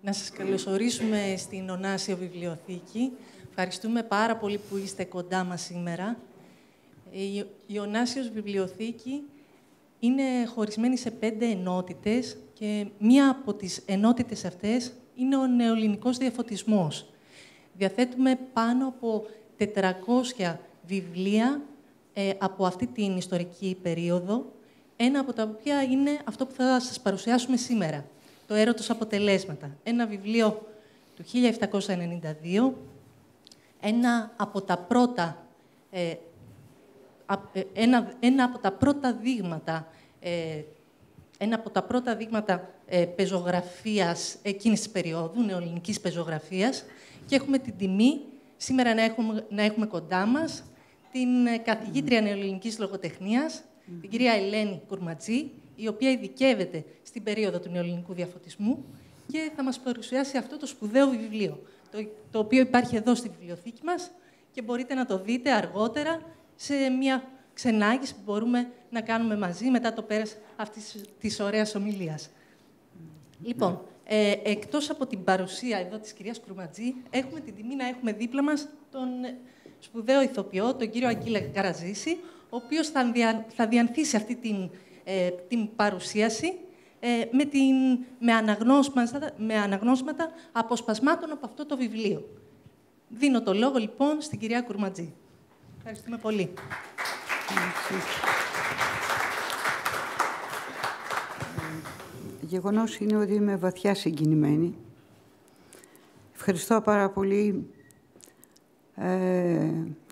Να σας καλωσορίσουμε στην Ωνάσιο Βιβλιοθήκη. Ευχαριστούμε πάρα πολύ που είστε κοντά μας σήμερα. Η Ωνάσιος Βιβλιοθήκη είναι χωρισμένη σε 5 ενότητες και μία από τις ενότητες αυτές είναι ο νεοελληνικός διαφωτισμός. Διαθέτουμε πάνω από 400 βιβλία από αυτή την ιστορική περίοδο, ένα από τα οποία είναι αυτό που θα σας παρουσιάσουμε σήμερα, το «Έρωτος αποτελέσματα». Ένα βιβλίο του 1792, ένα από τα πρώτα δείγματα πεζογραφίας εκείνης της περίοδου, νεοελληνικής πεζογραφίας, και έχουμε την τιμή σήμερα να έχουμε κοντά μας την καθηγήτρια νεοελληνικής λογοτεχνίας, την κυρία Ελένη Κουρματζή, η οποία ειδικεύεται στην περίοδο του νεοελληνικού διαφωτισμού και θα μας παρουσιάσει αυτό το σπουδαίο βιβλίο, το οποίο υπάρχει εδώ στη βιβλιοθήκη μας και μπορείτε να το δείτε αργότερα σε μια ξενάγηση που μπορούμε να κάνουμε μαζί μετά το πέρας αυτής της ωραίας ομιλίας. Λοιπόν, εκτός από την παρουσία εδώ της κυρίας Κουρματζή, έχουμε την τιμή να έχουμε δίπλα μας τον σπουδαίο ηθοποιό, τον κύριο Αγγίλα Καραζήση, ο οποίος θα διανθίσει αυτή την παρουσίαση με αναγνώσματα αποσπασμάτων από αυτό το βιβλίο. Δίνω το λόγο, λοιπόν, στην κυρία Κουρματζή. Ευχαριστούμε πολύ. Γεγονός είναι ότι είμαι βαθιά συγκινημένη. Ευχαριστώ πάρα πολύ,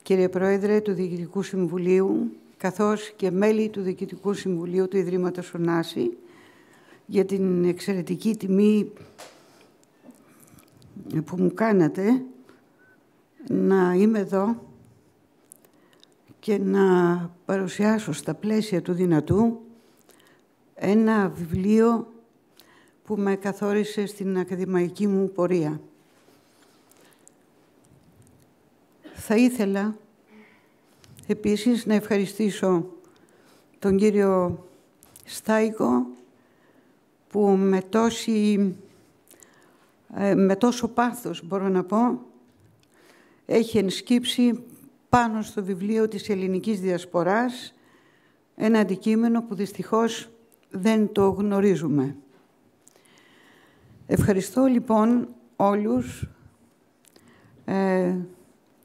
κύριε Πρόεδρε του Διοικητικού Συμβουλίου, καθώς και μέλη του Διοικητικού Συμβουλίου του Ιδρύματος Ωνάση, για την εξαιρετική τιμή που μου κάνατε να είμαι εδώ και να παρουσιάσω στα πλαίσια του δυνατού ένα βιβλίο που με καθόρισε στην ακαδημαϊκή μου πορεία. Θα ήθελα επίσης να ευχαριστήσω τον κύριο Στάικο που με τόσο πάθος, μπορώ να πω, έχει ενσκύψει πάνω στο βιβλίο της ελληνικής διασποράς, ένα αντικείμενο που δυστυχώς δεν το γνωρίζουμε. Ευχαριστώ λοιπόν όλους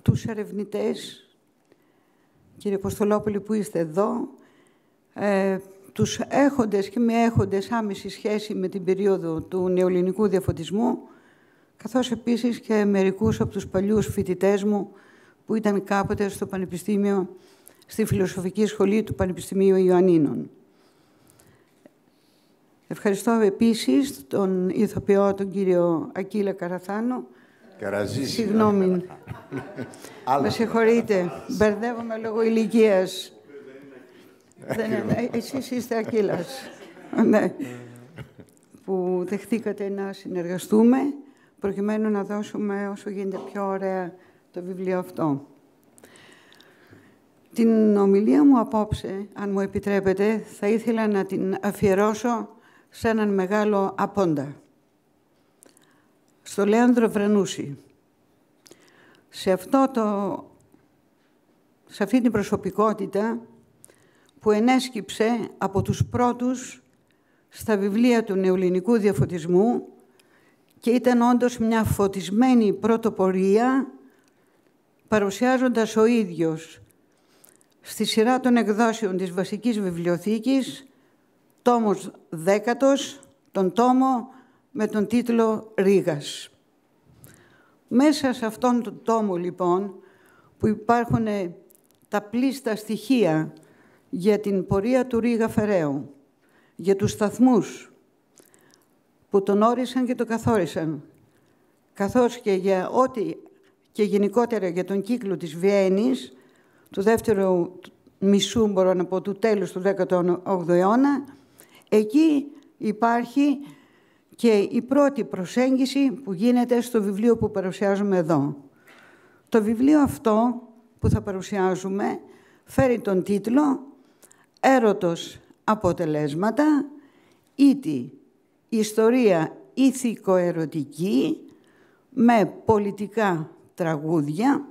τους ερευνητές, κύριε Αποστολόπουλη που είστε εδώ, τους έχοντες και μη έχοντες άμεση σχέση με την περίοδο του νεοελληνικού διαφωτισμού, καθώς επίσης και μερικούς από τους παλιούς φοιτητές μου που ήταν κάποτε στο Πανεπιστήμιο, στη Φιλοσοφική Σχολή του Πανεπιστημίου Ιωαννίνων. Ευχαριστώ επίσης τον ηθοποιό, τον κύριο Ακύλα Καραθάνο. Καραζήση. Συγγνώμη. Με συγχωρείτε. Μπερδεύομαι λόγω ηλικίας. Εσείς είστε Ακύλας. Ναι. Που δεχτήκατε να συνεργαστούμε προκειμένου να δώσουμε όσο γίνεται πιο ωραία το βιβλίο αυτό. Την ομιλία μου απόψε, αν μου επιτρέπετε, θα ήθελα να την αφιερώσω σε έναν μεγάλο απόντα. Στο Λέανδρο Βρανούση. Σε αυτή την προσωπικότητα που ενέσκυψε από τους πρώτους στα βιβλία του νεοελληνικού διαφωτισμού και ήταν όντως μια φωτισμένη πρωτοπορία, παρουσιάζοντας ο ίδιος στη σειρά των εκδόσεων της Βασικής Βιβλιοθήκης, τόμος 10, τον τόμο με τον τίτλο «Ρήγας». Μέσα σε αυτόν τον τόμο, λοιπόν, που υπάρχουν τα πλήστα στοιχεία για την πορεία του Ρήγα Φεραίου, για τους σταθμούς που τον όρισαν και τον καθόρισαν, καθώς και για ό,τι και γενικότερα για τον κύκλο της Βιέννης, του δεύτερου μισού, μπορώ να πω, του τέλους του 18ου αιώνα, εκεί υπάρχει και η πρώτη προσέγγιση που γίνεται στο βιβλίο που παρουσιάζουμε εδώ. Το βιβλίο αυτό που θα παρουσιάζουμε φέρει τον τίτλο «Έρωτος αποτελέσματα, ήτι η ιστορία ηθικοερωτική με πολιτικά τραγούδια.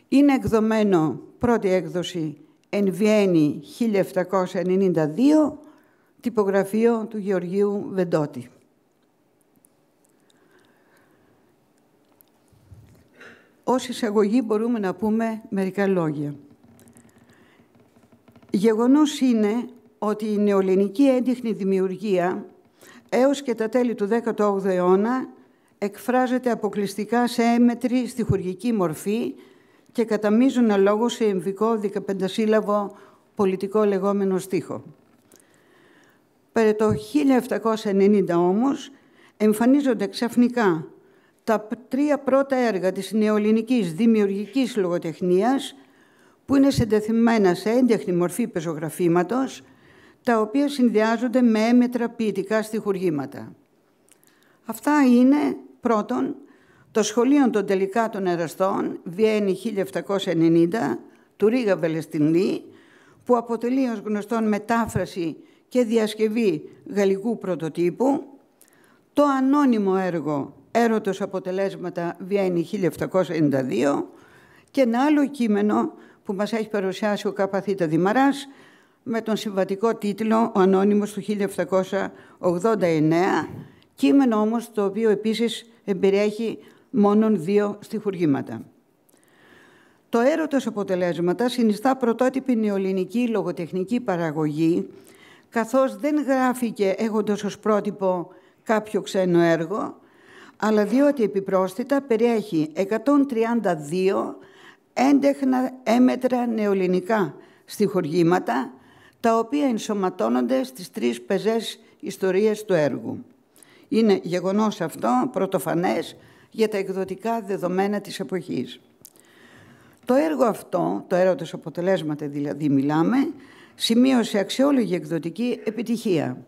Είναι εκδομένο πρώτη έκδοση εν Βιέννη 1792, τυπογραφείο του Γεωργίου Βεντότη. Ως εισαγωγή μπορούμε να πούμε μερικά λόγια. Γεγονός είναι ότι η νεοελληνική έντιχνη δημιουργία έως και τα τέλη του 18ου αιώνα εκφράζεται αποκλειστικά σε έμετρη στιχουργική μορφή και κατά μείζωνα λόγο σε εμβικό 15σύλλαβο πολιτικό λεγόμενο στίχο. Περί το 1790 όμως εμφανίζονται ξαφνικά τα τρία πρώτα έργα της νεοελληνικής δημιουργικής λογοτεχνίας που είναι συντεθειμένα σε έντεχνη μορφή πεζογραφήματος, τα οποία συνδυάζονται με έμετρα ποιητικά στιχουργήματα. Αυτά είναι, πρώτον, το Σχολείο των Τελικάτων Εραστών, Βιέννη 1790, του Ρίγα Βελεστινλή, που αποτελεί ως γνωστόν μετάφραση και διασκευή γαλλικού πρωτοτύπου, το ανώνυμο έργο «Έρωτος αποτελέσματα Βιέννη 1792» και ένα άλλο κείμενο που μας έχει παρουσιάσει ο Καπαθήτα Δημαράς με τον συμβατικό τίτλο «Ο Ανώνυμος» του 1789, κείμενο όμως το οποίο επίσης εμπεριέχει μόνον 2 στιχουργήματα. Το «Έρωτος αποτελέσματα» συνιστά πρωτότυπη νεοελληνική λογοτεχνική παραγωγή, καθώς δεν γράφηκε έχοντας ως πρότυπο κάποιο ξένο έργο, αλλά διότι επιπρόσθετα περιέχει 132 έντεχνα έμετρα νεοελληνικά στιχουργήματα, τα οποία ενσωματώνονται στις 3 πεζές ιστορίες του έργου. Είναι γεγονός αυτό πρωτοφανές για τα εκδοτικά δεδομένα της εποχής. Το έργο αυτό, το «Έρωτος αποτελέσματα» δηλαδή μιλάμε, σημείωσε αξιόλογη εκδοτική επιτυχία.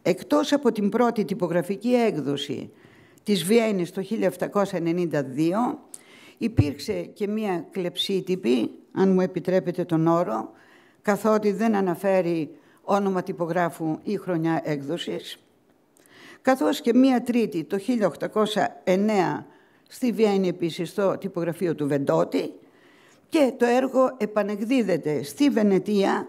Εκτός από την πρώτη τυπογραφική έκδοση της Βιέννης το 1792, υπήρξε και μία κλεψίτυπη, αν μου επιτρέπετε τον όρο, καθότι δεν αναφέρει όνομα τυπογράφου ή χρονιά έκδοσης, καθώς και μία τρίτη το 1809 στη Βιέννη επίσης στο τυπογραφείο του Βεντότη, και το έργο επανεκδίδεται στη Βενετία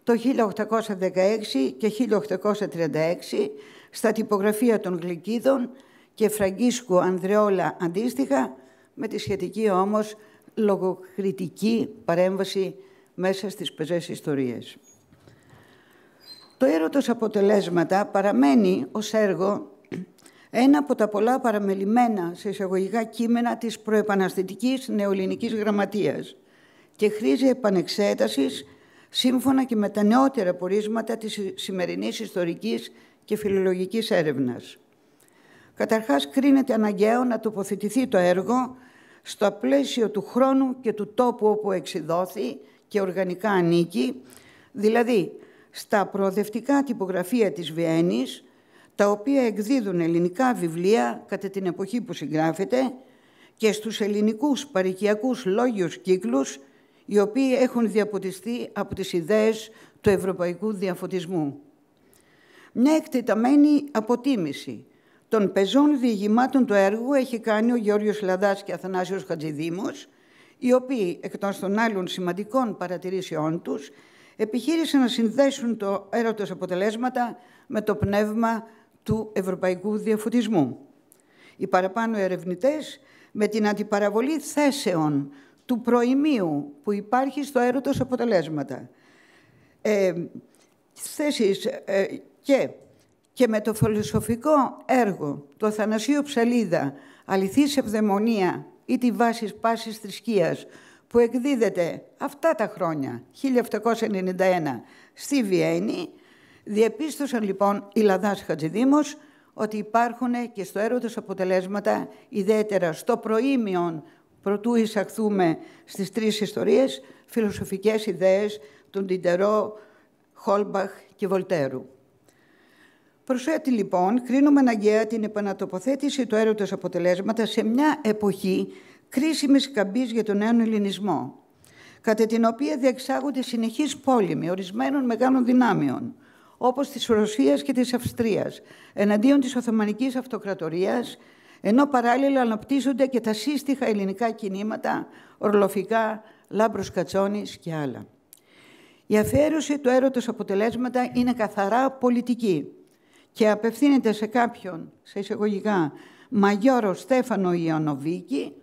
το 1816 και 1836 στα τυπογραφεία των Γλυκίδων και Φραγκίσκου Ανδρεόλα αντίστοιχα, με τη σχετική όμως λογοκριτική παρέμβαση μέσα στις πεζές ιστορίες. Το «Έρωτος αποτελέσματα» παραμένει ως έργο ένα από τα πολλά παραμελημένα σε εισαγωγικά κείμενα της προεπαναστατικής νεοελληνικής γραμματείας και χρήζει επανεξέτασης σύμφωνα και με τα νεότερα πορίσματα της σημερινής ιστορικής και φιλολογικής έρευνας. Καταρχάς, κρίνεται αναγκαίο να τοποθετηθεί το έργο στο πλαίσιο του χρόνου και του τόπου όπου εξειδώθη και οργανικά ανήκει, δηλαδή στα προοδευτικά τυπογραφεία της Βιέννης, τα οποία εκδίδουν ελληνικά βιβλία κατά την εποχή που συγγράφεται, και στους ελληνικούς παροικιακούς λόγιους κύκλους, οι οποίοι έχουν διαποτιστεί από τις ιδέες του ευρωπαϊκού διαφωτισμού. Μια εκτεταμένη αποτίμηση των πεζών διηγημάτων του έργου έχει κάνει ο Γεώργιος Λαδάς και Αθανάσιος Χατζηδήμος, οι οποίοι, εκτός των άλλων σημαντικών παρατηρήσεών τους, επιχείρησαν να συνδέσουν το «Έρωτος αποτελέσματα» με το πνεύμα του ευρωπαϊκού διαφωτισμού. Οι παραπάνω ερευνητές, με την αντιπαραβολή θέσεων του προημίου που υπάρχει στο «Έρωτος αποτελέσματα», θέσεις και με το φιλοσοφικό έργο του Αθανασίου Ψαλίδα «Αληθής ευδαιμονία» ή «Τη βάση πάσης θρησκείας», που εκδίδεται αυτά τα χρόνια, 1791, στη Βιέννη, διεπίστωσαν λοιπόν οι Λαδάς Χατζηδήμος ότι υπάρχουν και στο «Έρωτος αποτελέσματα», ιδιαίτερα στο προήμιον, προτού εισαχθούμε στις 3 ιστορίες, φιλοσοφικές ιδέες των Ντιντερό, Χόλμπαχ και Βολτέρου. Προσέτη λοιπόν, κρίνουμε αναγκαία την επανατοποθέτηση του «Έρωτος αποτελέσματα» σε μια εποχή κρίσιμης καμπής για τον νέο ελληνισμό, κατά την οποία διεξάγονται συνεχείς πόλεμοι ορισμένων μεγάλων δυνάμεων, όπως της Ρωσίας και της Αυστρίας, εναντίον της Οθωμανικής Αυτοκρατορίας, ενώ παράλληλα αναπτύσσονται και τα σύστιχα ελληνικά κινήματα, ορλοφικά, Λάμπρος Κατσόνης και άλλα. Η αφιέρωση του έρωτος αποτελέσματα είναι καθαρά πολιτική και απευθύνεται σε κάποιον, σε εισαγωγικά, Μαγιώρο Στέφανο Ιωνοβίκη,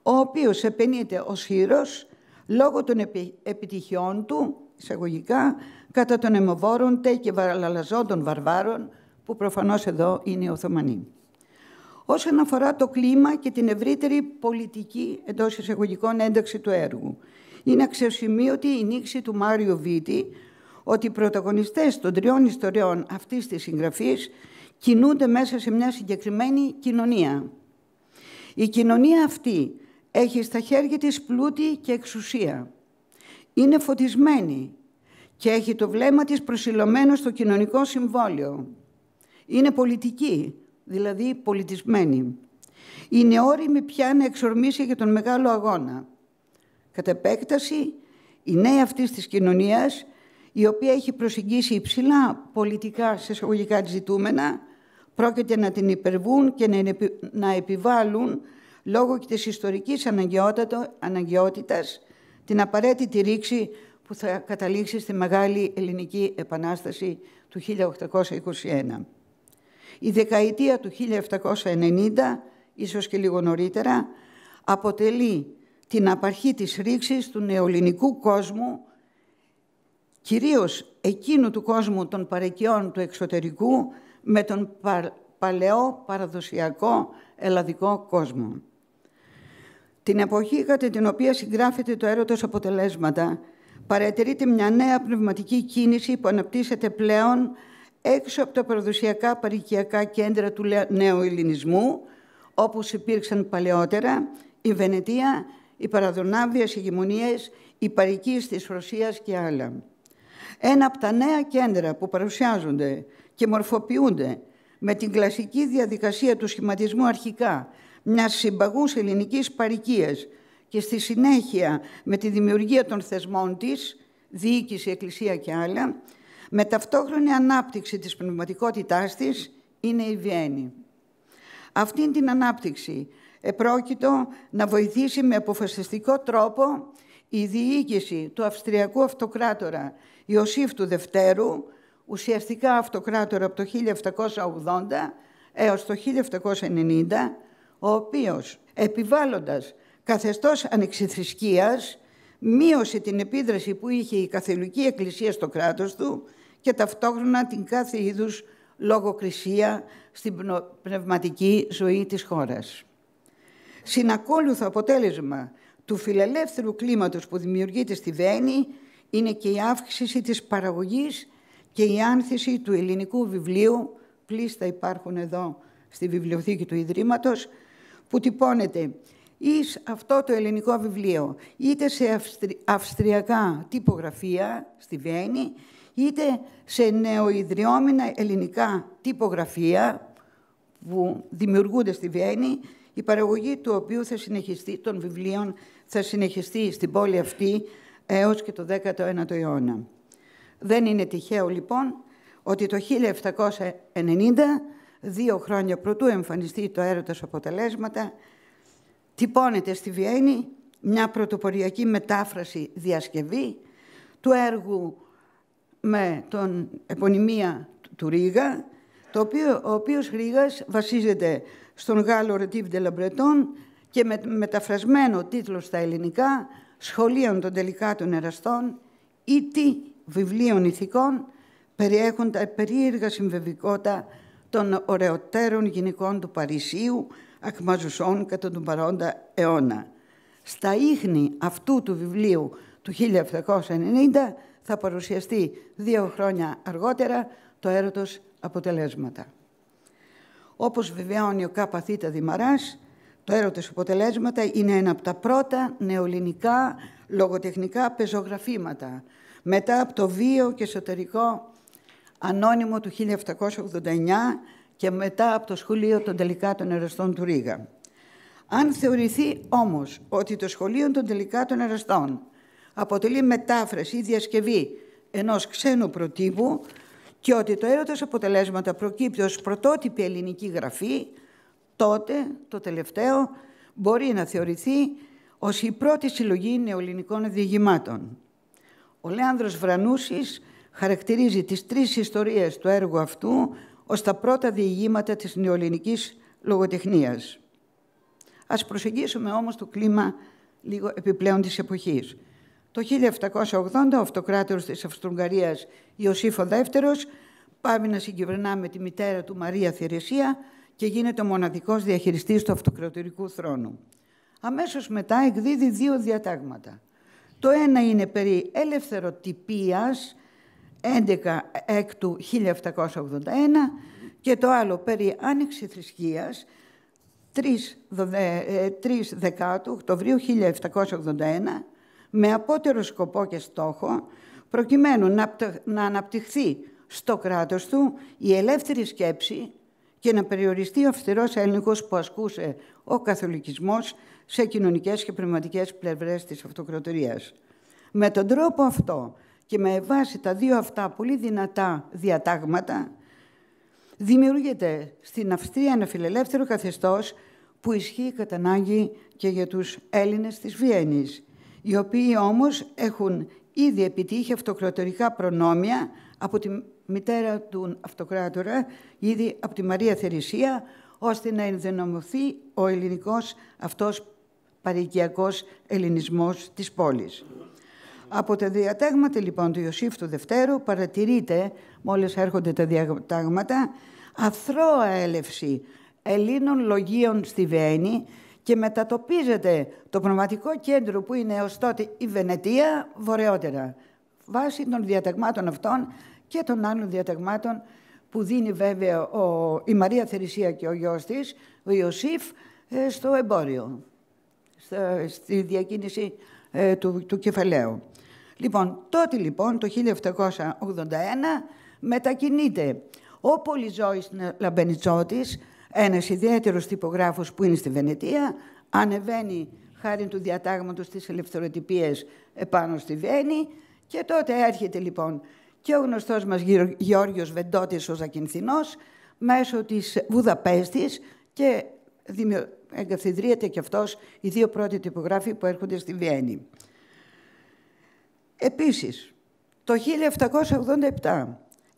ο οποίος επενείται ως χείρος λόγω των επιτυχιών του, εισαγωγικά, κατά των αιμοβόρων και βαραλαζόντων βαρβάρων, που προφανώς εδώ είναι οι Οθωμανοί. Όσον αφορά το κλίμα και την ευρύτερη πολιτική, εντός εισαγωγικών, ένταξη του έργου, είναι αξιοσημείωτη η νήξη του Μάριο Βίτη ότι οι πρωταγωνιστές των τριών ιστοριών αυτής της συγγραφής κινούνται μέσα σε μια συγκεκριμένη κοινωνία. Η κοινωνία αυτή έχει στα χέρια της πλούτη και εξουσία. Είναι φωτισμένη και έχει το βλέμμα της προσιλωμένο στο κοινωνικό συμβόλαιο. Είναι πολιτική, δηλαδή πολιτισμένη. Είναι όριμη πια να εξορμήσει για τον μεγάλο αγώνα. Κατ' επέκταση, η νέα αυτής της κοινωνίας, η οποία έχει προσεγγίσει υψηλά πολιτικά σε εισαγωγικά ζητούμενα, πρόκειται να την υπερβούν και να επιβάλλουν, λόγω και της ιστορικής αναγκαιότητας, την απαραίτητη ρήξη που θα καταλήξει στη Μεγάλη Ελληνική Επανάσταση του 1821. Η δεκαετία του 1790, ίσως και λίγο νωρίτερα, αποτελεί την απαρχή της ρήξης του νεοελληνικού κόσμου, κυρίως εκείνου του κόσμου των παροικιών του εξωτερικού, με τον παλαιό παραδοσιακό ελλαδικό κόσμο. Την εποχή κατά την οποία συγγράφεται το έρωτος αποτελέσματα, παρατηρείται μια νέα πνευματική κίνηση που αναπτύσσεται πλέον έξω από τα παραδοσιακά παροικιακά κέντρα του νέου ελληνισμού, όπως υπήρξαν παλαιότερα η Βενετία, οι παραδονάβιες ηγεμονίες, οι παροικίες της Ρωσίας και άλλα. Ένα από τα νέα κέντρα που παρουσιάζονται και μορφοποιούνται με την κλασική διαδικασία του σχηματισμού αρχικά μιας συμπαγούς ελληνικής παροικίας και στη συνέχεια με τη δημιουργία των θεσμών της, διοίκηση, εκκλησία και άλλα, με ταυτόχρονη ανάπτυξη της πνευματικότητάς της, είναι η Βιέννη. Αυτήν την ανάπτυξη επρόκειτο να βοηθήσει με αποφασιστικό τρόπο η διοίκηση του Αυστριακού Αυτοκράτορα Ιωσήφ του Δευτέρου, ουσιαστικά αυτοκράτορα από το 1780 έως το 1790, ο οποίος, επιβάλλοντας καθεστώς ανεξιθρησκείας, μείωσε την επίδραση που είχε η Καθολική Εκκλησία στο κράτος του και ταυτόχρονα την κάθε είδους λογοκρισία στην πνευματική ζωή της χώρας. Συνακόλουθο αποτέλεσμα του φιλελεύθερου κλίματος που δημιουργείται στη Βιέννη είναι και η αύξηση της παραγωγής και η άνθηση του ελληνικού βιβλίου, πλήστα υπάρχουν εδώ στη βιβλιοθήκη του Ιδρύματος, που τυπώνεται εις αυτό το ελληνικό βιβλίο, είτε σε αυστριακά τυπογραφία στη Βιέννη, είτε σε νεοειδρυόμενα ελληνικά τυπογραφία που δημιουργούνται στη Βιέννη, η παραγωγή του οποίου των βιβλίων θα συνεχιστεί στην πόλη αυτή έως και το 19ο αιώνα. Δεν είναι τυχαίο, λοιπόν, ότι το 1790, 2 χρόνια πρωτού εμφανιστεί το έρωτος αποτελέσματα, τυπώνεται στη Βιέννη μια πρωτοποριακή μετάφραση διασκευή του έργου με τον επωνυμία του Ρίγα, ο οποίος Ρίγας βασίζεται στον Γάλλο Ρετίβ de la Breton και με μεταφρασμένο τίτλο στα ελληνικά «Σχολείων των τελικάτων εραστών» ή «Τι βιβλίων ηθικών» περιέχουν τα περίεργα συμβεβικότα των ωραιωτέρων γυναικών του Παρισίου, ακμαζουσών κατά τον παρόντα αιώνα. Στα ίχνη αυτού του βιβλίου του 1790 θα παρουσιαστεί 2 χρόνια αργότερα το έρωτος αποτελέσματα. Όπως βεβαιώνει ο Κάπα Θήτα Δημαράς, το έρωτος αποτελέσματα είναι ένα από τα πρώτα νεοελληνικά λογοτεχνικά πεζογραφήματα μετά από το βίο και εσωτερικό ανώνυμο του 1789 και μετά από το σχολείο των τελικάτων εραστών του Ρίγα. Αν θεωρηθεί όμως ότι το σχολείο των τελικάτων εραστών αποτελεί μετάφραση ή διασκευή ενός ξένου προτύπου, και ότι το έρωτας αποτελέσματα προκύπτει ως πρωτότυπη ελληνική γραφή, τότε το τελευταίο μπορεί να θεωρηθεί ως η πρώτη συλλογή νεοελληνικών διηγημάτων. Ο Λέανδρος Βρανούσης χαρακτηρίζει τις τρεις ιστορίες του έργου αυτού ως τα πρώτα διηγήματα της νεοελληνικής λογοτεχνίας. Ας προσεγγίσουμε όμως το κλίμα λίγο επιπλέον της εποχής. Το 1780 ο αυτοκράτορας της Αυστρο-Ουγγαρίας Ιωσήφ ο Δεύτερος πάει να συγκυβερνά με τη μητέρα του Μαρία Θηρεσία και γίνεται ο μοναδικός διαχειριστής του αυτοκρατορικού θρόνου. Αμέσως μετά εκδίδει δύο διατάγματα. Το ένα είναι περί ελευθεροτυπίας 11 Έκτου 1781 και το άλλο περί άνοιξη θρησκείας 3 Δεκάτου Οκτωβρίου 1781 με απότερο σκοπό και στόχο προκειμένου να αναπτυχθεί στο κράτος του η ελεύθερη σκέψη και να περιοριστεί ο αυστηρός έλεγχος που ασκούσε ο καθολικισμός σε κοινωνικές και πνευματικές πλευρές της αυτοκρατορίας. Με τον τρόπο αυτό και με βάση τα δύο αυτά πολύ δυνατά διατάγματα δημιουργείται στην Αυστρία ένα φιλελεύθερο καθεστώς που ισχύει κατά ανάγκη και για τους Έλληνες της Βιέννης, οι οποίοι όμως έχουν ήδη επιτύχει αυτοκρατορικά προνόμια από τη μητέρα του αυτοκράτορα, ήδη από τη Μαρία Θηρεσία, ώστε να ενδυναμωθεί ο ελληνικός αυτός παροικιακός ελληνισμός της πόλης. Από τα διατάγματα λοιπόν του Ιωσήφ του Δευτέρου παρατηρείται, μόλις έρχονται τα διατάγματα, αθρώα έλευση Ελλήνων λογίων στη Βιέννη και μετατοπίζεται το πνευματικό κέντρο που είναι έως τότε η Βενετία βορειότερα, βάσει των διαταγμάτων αυτών και των άλλων διαταγμάτων που δίνει βέβαια η Μαρία Θηρεσία και ο γιος της, ο Ιωσήφ, στο εμπόριο, στη διακίνηση του κεφαλαίου. Λοιπόν, τότε λοιπόν, το 1781, μετακινείται ο Πολυζώης Λαμπενιτσότης, ένας ιδιαίτερος τυπογράφος που είναι στη Βενετία, ανεβαίνει χάρη του διατάγματος της ελευθεροτυπίας επάνω στη Βιέννη και τότε έρχεται λοιπόν και ο γνωστός μας Γεώργιος Βεντότης ο Ζακυνθινός μέσω της Βουδαπέστης και εγκαθιδρύεται και αυτός οι δύο πρώτοι τυπογράφοι που έρχονται στη Βιέννη. Επίσης, το 1787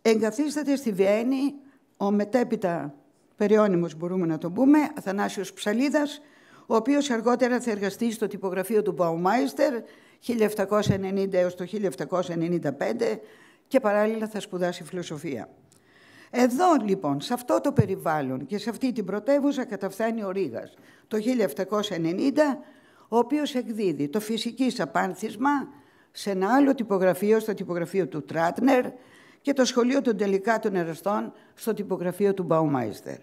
εγκαθίσταται στη Βιέννη ο μετέπειτα περιώνυμος, μπορούμε να τον πούμε, Αθανάσιος Ψαλίδας, ο οποίος αργότερα θα εργαστεί στο τυπογραφείο του Baumeister 1790 έως το 1795 και παράλληλα θα σπουδάσει φιλοσοφία. Εδώ λοιπόν, σε αυτό το περιβάλλον και σε αυτή την πρωτεύουσα καταφθάνει ο Ρήγας το 1790, ο οποίος εκδίδει το Φυσικής Απάνθισμα σε ένα άλλο τυπογραφείο, στο τυπογραφείο του Τράτνερ και το Σχολείο των Τελικάτων Εραστών στο τυπογραφείο του Baumeister.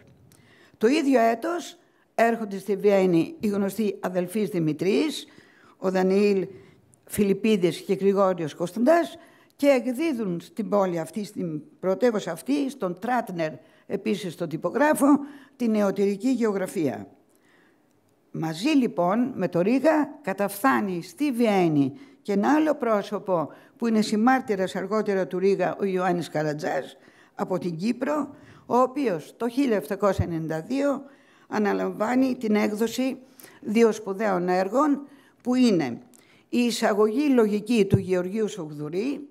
Το ίδιο έτος έρχονται στη Βιέννη οι γνωστοί αδελφείς Δημητρής, ο Δανιήλ Φιλιππίδης και Γρηγόριος Κωνσταντάς και εκδίδουν στην πόλη αυτή, στην πρωτεύουσα αυτή, στον Τράτνερ επίσης στον τυπογράφο, τη νεωτερική γεωγραφία. Μαζί λοιπόν με το Ρήγα καταφθάνει στη Βιέννη και ένα άλλο πρόσωπο που είναι συμμάρτυρας αργότερα του Ρήγα, ο Ιωάννης Καρατζάς, από την Κύπρο, ο οποίος το 1792 αναλαμβάνει την έκδοση δύο σπουδαίων έργων που είναι η εισαγωγή λογική του Γεωργίου Σογδουρή,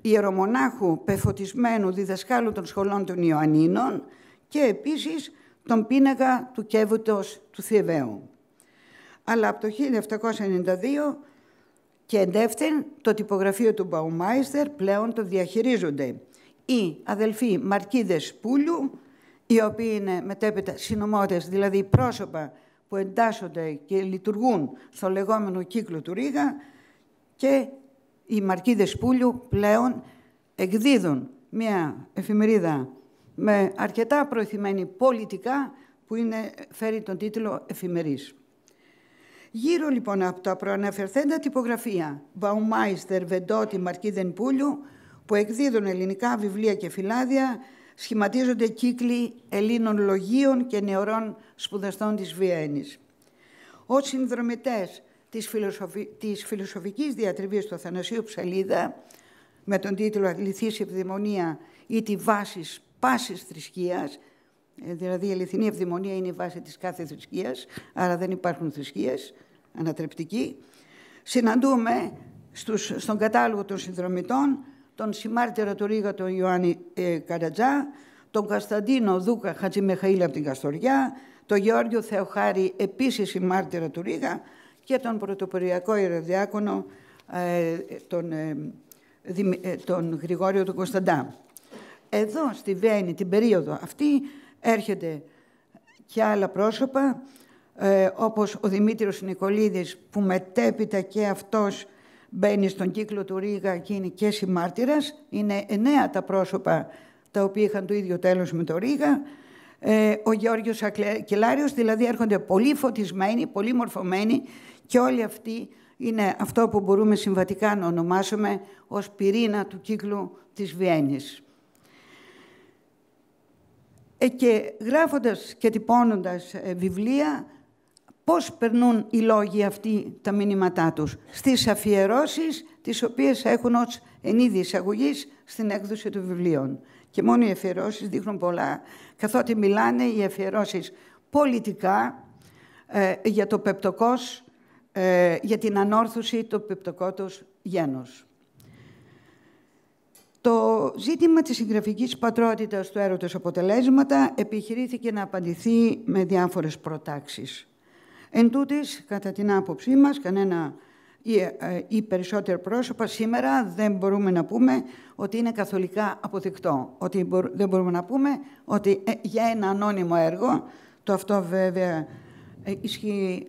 ιερομονάχου πεφωτισμένου διδασκάλου των σχολών των Ιωαννίνων και επίσης τον πίνακα του Κέβουτος του Θηβαίου. Αλλά από το 1792 και εντεύθεν το τυπογραφείο του Baumeister πλέον το διαχειρίζονται οι αδελφοί Μαρκίδες Πούλιου, οι οποίοι είναι μετέπειτα συνωμότες, δηλαδή πρόσωπα που εντάσσονται και λειτουργούν στο λεγόμενο κύκλο του Ρήγα, και οι Μαρκίδες Πούλιου πλέον εκδίδουν μια εφημερίδα με αρκετά προηθημένη πολιτικά που φέρει τον τίτλο Εφημερής. Γύρω λοιπόν από τα προαναφερθέντα τυπογραφία Baumeister, Βεντότη, Μαρκίδεν Πούλιου που εκδίδουν ελληνικά βιβλία και φυλάδια, σχηματίζονται κύκλοι Ελλήνων λογίων και νεωρών σπουδαστών της Βιέννης. Ως συνδρομητές της φιλοσοφικής διατριβής του Αθανασίου Ψαλίδα, με τον τίτλο «Αληθής Ευδαιμονία, ή τη βάση πάσης θρησκείας, δηλαδή η αληθινή ευδαιμονία είναι η βάση της κάθε θρησκείας, άρα δεν υπάρχουν θρησκείες, ανατρεπτικοί. Συναντούμε στον κατάλογο των συνδρομητών τον συμμάρτυρα του Ρήγα, τον Ιωάννη Καρατζά, τον Κωνσταντίνο Δούκα Χατζημεχαήλ από την Καστοριά, τον Γεώργιο Θεοχάρη, επίσης συμμάρτυρα του Ρήγα, και τον πρωτοποριακό ιεροδιάκονο, τον Γρηγόριο του Κωνσταντά. Εδώ στη Βιέννη την περίοδο αυτή έρχεται και άλλα πρόσωπα, όπως ο Δημήτριος Νικολίδης, που μετέπειτα και αυτός μπαίνει στον κύκλο του Ρήγα και είναι και συμμάρτυρας. Είναι 9 τα πρόσωπα τα οποία είχαν το ίδιο τέλος με το Ρήγα. Ο Γεώργιος Ακελάριος, δηλαδή έρχονται πολύ φωτισμένοι, πολύ μορφωμένοι, και όλοι αυτοί είναι αυτό που μπορούμε συμβατικά να ονομάσουμε ως πυρήνα του κύκλου της Βιέννης. Και γράφοντας και τυπώνοντας βιβλία, πώς περνούν οι λόγοι αυτοί τα μηνύματά τους? Στις αφιερώσεις, τις οποίες έχουν ως εν είδη εισαγωγής στην έκδοση των βιβλίων. Και μόνο οι αφιερώσεις δείχνουν πολλά, καθότι μιλάνε οι αφιερώσεις πολιτικά για το πεπτοκός, για την ανόρθωση του πεπτοκότος γένος. Το ζήτημα της συγγραφικής πατρότητας του έρωτος αποτελέσματα επιχειρήθηκε να απαντηθεί με διάφορες προτάξεις. Εν τούτης, κατά την άποψή μας, κανένα ή περισσότερα πρόσωπα σήμερα δεν μπορούμε να πούμε ότι είναι καθολικά αποδεκτό. Ότι δεν μπορούμε να πούμε ότι για ένα ανώνυμο έργο, το αυτό βέβαια ισχύει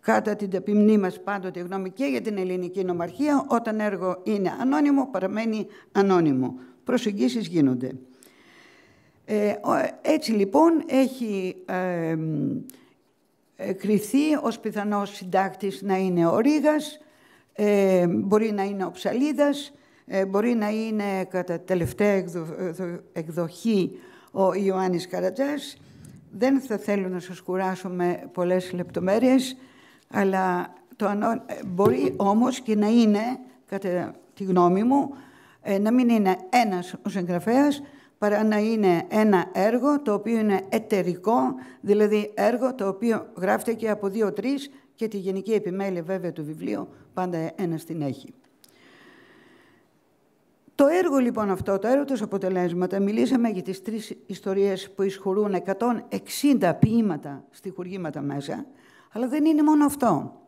κατά την ταπεινή μας πάντοτε γνώμη και για την ελληνική νομαρχία, όταν έργο είναι ανώνυμο, παραμένει ανώνυμο. Προσεγγίσεις γίνονται. Έτσι λοιπόν έχει κριθεί ως πιθανός συντάκτης να είναι ο Ρήγας, μπορεί να είναι ο Ψαλίδας, μπορεί να είναι κατά τελευταία εκδοχή ο Ιωάννης Καρατζάς. Δεν θα θέλω να σας κουράσω με πολλές λεπτομέρειες, αλλά μπορεί όμως και να είναι, κατά τη γνώμη μου, να μην είναι ένας ο συγγραφέας, παρά να είναι ένα έργο το οποίο είναι εταιρικό, δηλαδή έργο το οποίο γράφεται και από 2-3 και τη γενική επιμέλεια βέβαια του βιβλίου πάντα ένας την έχει. Το έργο λοιπόν αυτό, το έρωτος αποτελέσματα, μιλήσαμε για τις 3 ιστορίες που ισχυρούν 160 ποίηματα, στιχουργήματα μέσα, αλλά δεν είναι μόνο αυτό.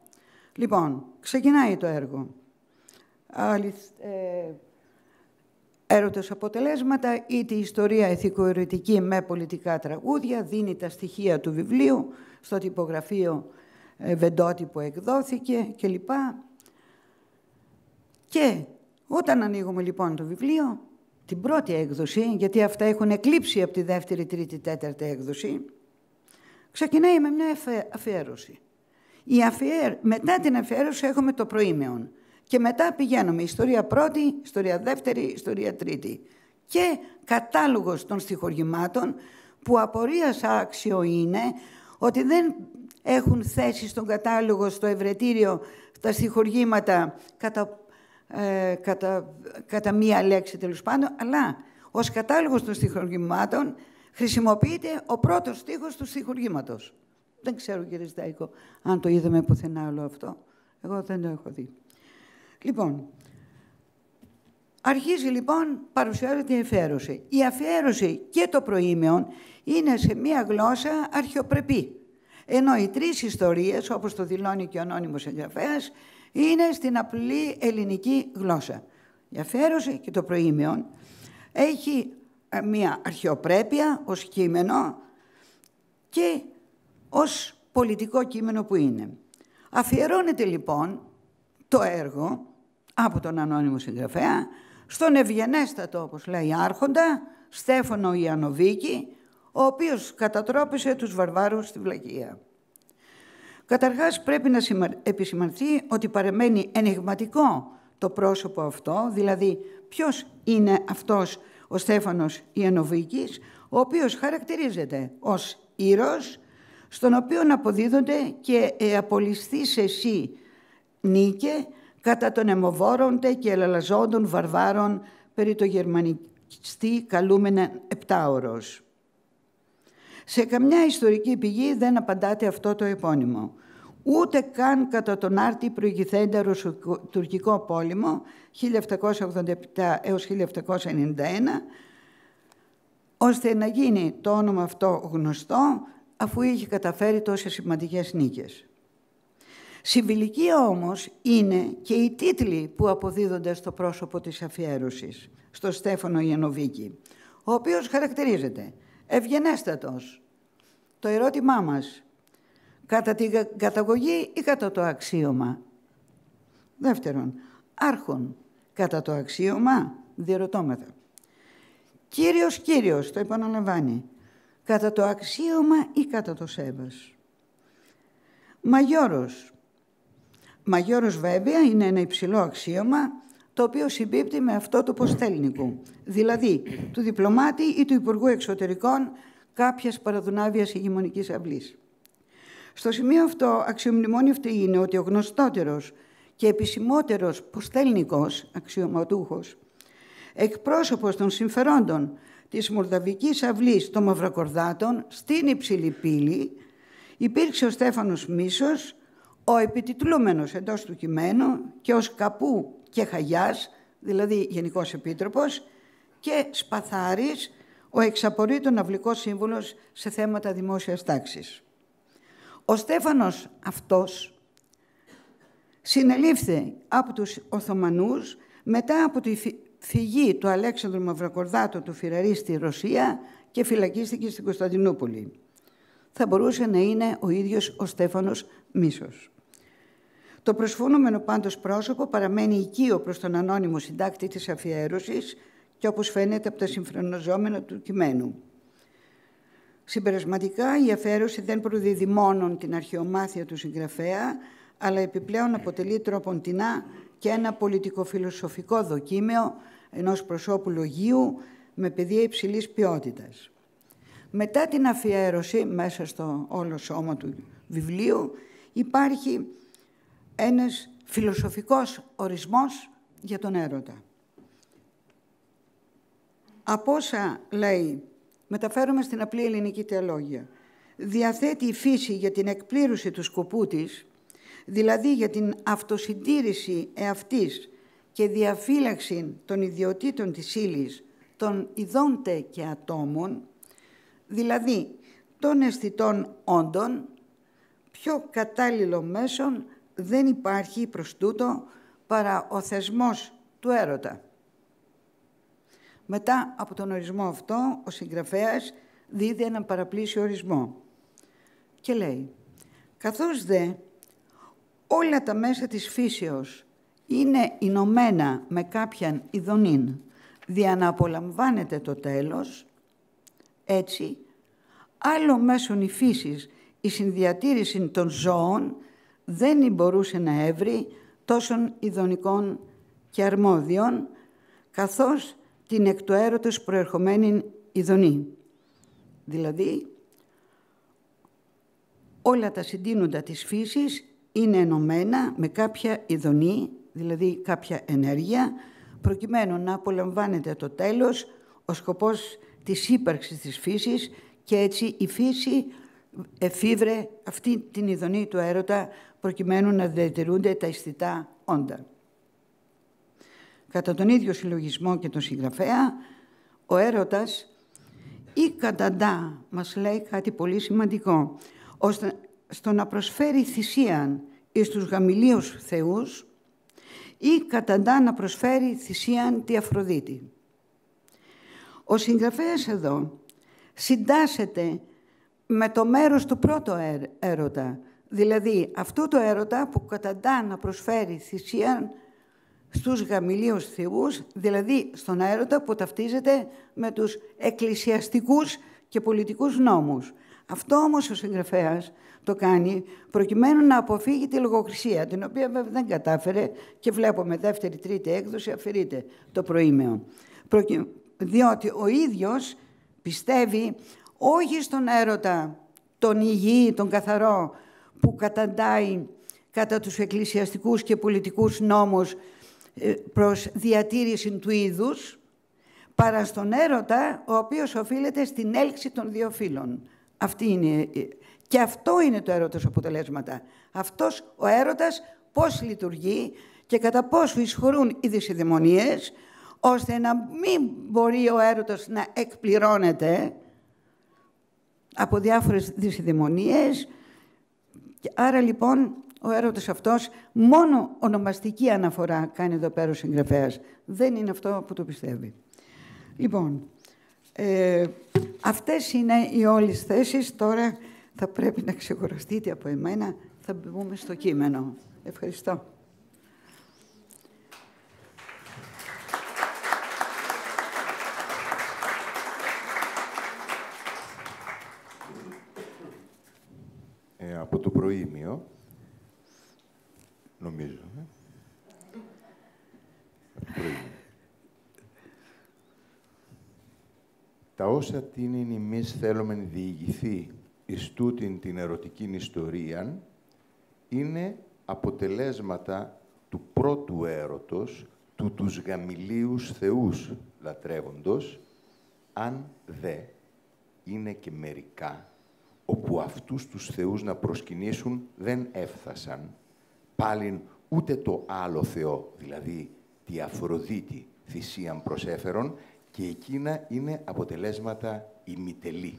Λοιπόν, ξεκινάει το έργο. Έρωτος αποτελέσματα, είτε ιστορία ηθικοερωτική με πολιτικά τραγούδια, δίνει τα στοιχεία του βιβλίου στο τυπογραφείο Βεντότη που εκδόθηκε κλπ. Και όταν ανοίγουμε λοιπόν το βιβλίο, την πρώτη έκδοση, γιατί αυτά έχουν εκλείψει από τη δεύτερη, τρίτη, τέταρτη έκδοση, ξεκινάει με μια αφιέρωση. Μετά την αφιέρωση έχουμε το προήμεον. Και μετά πηγαίνουμε ιστορία πρώτη, ιστορία δεύτερη, ιστορία τρίτη. Και κατάλογος των στιχουργημάτων, που απορίας άξιο είναι ότι δεν έχουν θέση στον κατάλογο, στο ευρετήριο, τα στιχουργήματα κατά μία λέξη τέλος πάντων, αλλά ως κατάλογος των στιχουργημάτων χρησιμοποιείται ο πρώτος στίχος του στιχουργήματος. Δεν ξέρω, κύριε Στάικο, αν το είδαμε πουθενά άλλο αυτό. Εγώ δεν το έχω δει. Λοιπόν, αρχίζει λοιπόν, παρουσιάζεται η αφιέρωση. Η αφιέρωση και το προήμεον είναι σε μία γλώσσα αρχαιοπρεπή. Ενώ οι 3 ιστορίες, όπως το δηλώνει και ο ανώνυμος εγγραφέας, είναι στην απλή ελληνική γλώσσα. Η αφιέρωση και το προήμεον έχει μία αρχαιοπρέπεια ως κείμενο και ως πολιτικό κείμενο που είναι. Αφιερώνεται λοιπόν το έργο από τον ανώνυμο συγγραφέα στον ευγενέστατο, όπως λέει, άρχοντα Στέφανο Ιαννοβίκη, ο οποίος κατατρόπισε τους βαρβάρους στη Βλακία. Καταρχάς πρέπει να επισημανθεί ότι παραμένει ενιγματικό το πρόσωπο αυτό, δηλαδή ποιος είναι αυτός ο Στέφανος Ιαννοβίκης, ο οποίος χαρακτηρίζεται ως ήρωος, στον οποίο αποδίδονται και απολυσθείς εσύ νίκε κατά των αιμοβόρων και ελαλαζόντων βαρβάρων περί το στη καλούμενη επτάωρος. Σε καμιά ιστορική πηγή δεν απαντάται αυτό το επώνυμο. Ούτε καν κατά τον άρτη προηγηθέντα Ρωσοτουρκικό πόλεμο 1787 έως 1791, ώστε να γίνει το όνομα αυτό γνωστό, αφού είχε καταφέρει τόσες σημαντικές νίκες. Συμβιλική όμως είναι και οι τίτλοι που αποδίδονται στο πρόσωπο της αφιέρωσης, στο Στέφανο Γιαννοβίκη, ο οποίος χαρακτηρίζεται ευγενέστατος. Το ερώτημά μας, κατά την καταγωγή ή κατά το αξίωμα? Δεύτερον, άρχον, κατά το αξίωμα? Διερωτώμεθα. Κύριος, το επαναλαμβάνει, κατά το αξίωμα ή κατά το σέβας? Μαγιόρος βέβαια είναι ένα υψηλό αξίωμα, το οποίο συμπίπτει με αυτό του ποστέλνικου, δηλαδή του διπλωμάτη ή του Υπουργού Εξωτερικών κάποιας παραδουνάβιας ηγεμονικής αυλής. Στο σημείο αυτό, αξιομνημόνευτο είναι ότι ο γνωστότερος και επισημότερος ποστέλνικος αξιωματούχος, εκπρόσωπος των συμφερόντων της Μολδαβικής αυλής των Μαυροκορδάτων στην Υψηλή Πύλη, υπήρξε ο Στέφανος Μίσος, ο επιτιτλούμενος εντός του κειμένου και ως καπού και χαγιάς, δηλαδή Γενικός Επίτροπος, και Σπαθάρης, ο εξαπορρίτων αυλικός σύμβουλος σε θέματα δημόσιας τάξης. Ο Στέφανος αυτός συνελήφθη από τους Οθωμανούς μετά από τη φυγή του Αλέξανδρου Μαυροκορδάτου του Φυραρή στη Ρωσία και φυλακίστηκε στην Κωνσταντινούπολη. Θα μπορούσε να είναι ο ίδιος ο Στέφανος Μίσος. Το προσφωνούμενο πάντως πρόσωπο παραμένει οικείο προς τον ανώνυμο συντάκτη της αφιέρωσης και όπως φαίνεται από τα συμφρονιζόμενα του κειμένου. Συμπερασματικά, η αφιέρωση δεν προδίδει μόνον την αρχαιομάθεια του συγγραφέα, αλλά επιπλέον αποτελεί τροποντινά και ένα πολιτικοφιλοσοφικό δοκίμιο ενός προσώπου λογίου με παιδεία υψηλής ποιότητας. Μετά την αφιέρωση, μέσα στο όλο σώμα του βιβλίου, υπάρχει ένας φιλοσοφικός ορισμός για τον έρωτα. Από όσα λέει, μεταφέρουμε στην απλή ελληνική θεολόγια, διαθέτει η φύση για την εκπλήρωση του σκοπού της, δηλαδή για την αυτοσυντήρηση εαυτής και διαφύλαξη των ιδιωτήτων της ύλης, των ειδώντε και ατόμων, δηλαδή των αισθητών όντων, πιο κατάλληλο μέσον δεν υπάρχει προς τούτο παρά ο θεσμός του έρωτα. Μετά από τον ορισμό αυτό, ο συγγραφέας δίδει έναν παραπλήσιο ορισμό και λέει «Καθώς δε όλα τα μέσα της φύσεως είναι ηνωμένα με κάποιαν ειδονήν, δια να απολαμβάνεται το τέλος, έτσι, άλλο μέσον η φύσης η συνδιατήρηση των ζώων δεν μπορούσε να έβρει τόσων ειδονικών και αρμόδιων, καθώς την εκ του έρωτος προερχομένη ειδονή. Δηλαδή, όλα τα συντείνοντα της φύσης είναι ενωμένα με κάποια ειδονή, δηλαδή κάποια ενέργεια, προκειμένου να απολαμβάνεται το τέλος, ο σκοπός της ύπαρξης της φύσης και έτσι η φύση εφήβρε αυτή την ειδονή του έρωτα προκειμένου να διατηρούνται τα αισθητά όντα. Κατά τον ίδιο συλλογισμό και τον συγγραφέα, ο έρωτας ή καταντά, μας λέει κάτι πολύ σημαντικό, ώστε στο να προσφέρει θυσίαν εις τους γαμηλίους θεούς ή καταντά να προσφέρει θυσίαν τη Αφροδίτη. Ο συγγραφέας εδώ συντάσσεται με το μέρος του πρώτου έρωτα, δηλαδή αυτού το έρωτα που καταντά να προσφέρει θυσίαν στους γαμηλίους θεούς, δηλαδή στον έρωτα που ταυτίζεται με τους εκκλησιαστικούς και πολιτικούς νόμους. Αυτό όμως ο συγγραφέας το κάνει προκειμένου να αποφύγει τη λογοκρισία, την οποία βέβαια δεν κατάφερε και βλέπουμε δεύτερη-τρίτη έκδοση αφαιρείται το προήμεο. Διότι ο ίδιος πιστεύει όχι στον έρωτα τον υγιή, τον καθαρό, που καταντάει κατά τους εκκλησιαστικούς και πολιτικούς νόμους προς διατήρηση του είδους, παρά στον έρωτα, ο οποίος οφείλεται στην έλξη των δύο φύλων. Και αυτό είναι το έρωτας αποτελέσματα. Αυτός ο έρωτας πώς λειτουργεί και κατά πόσο εισχωρούν οι δυσιδαιμονίες, ώστε να μην μπορεί ο έρωτας να εκπληρώνεται από διάφορες δυσιδαιμονίες. Άρα, λοιπόν, ο έρωτας αυτός μόνο ονομαστική αναφορά κάνει εδώ πέρα ο συγγραφέας. Δεν είναι αυτό που το πιστεύει. Λοιπόν, αυτές είναι οι όλες θέσεις. Τώρα θα πρέπει να ξεκουραστείτε από εμένα. Θα μπούμε στο κείμενο. Ευχαριστώ. Από το προήμιο, νομίζω. Από το προήμιο. Τα όσα την εμείς θέλουμε διηγηθεί εις τούτην την ερωτική ιστορία είναι αποτελέσματα του πρώτου έρωτος, του τους γαμηλίους θεούς λατρεύοντος, αν δε είναι και μερικά όπου αυτούς τους θεούς να προσκυνήσουν δεν έφθασαν, πάλιν ούτε το άλλο θεό, δηλαδή τη Αφροδίτη θυσίαν προσέφερον, και εκείνα είναι αποτελέσματα ημιτελή.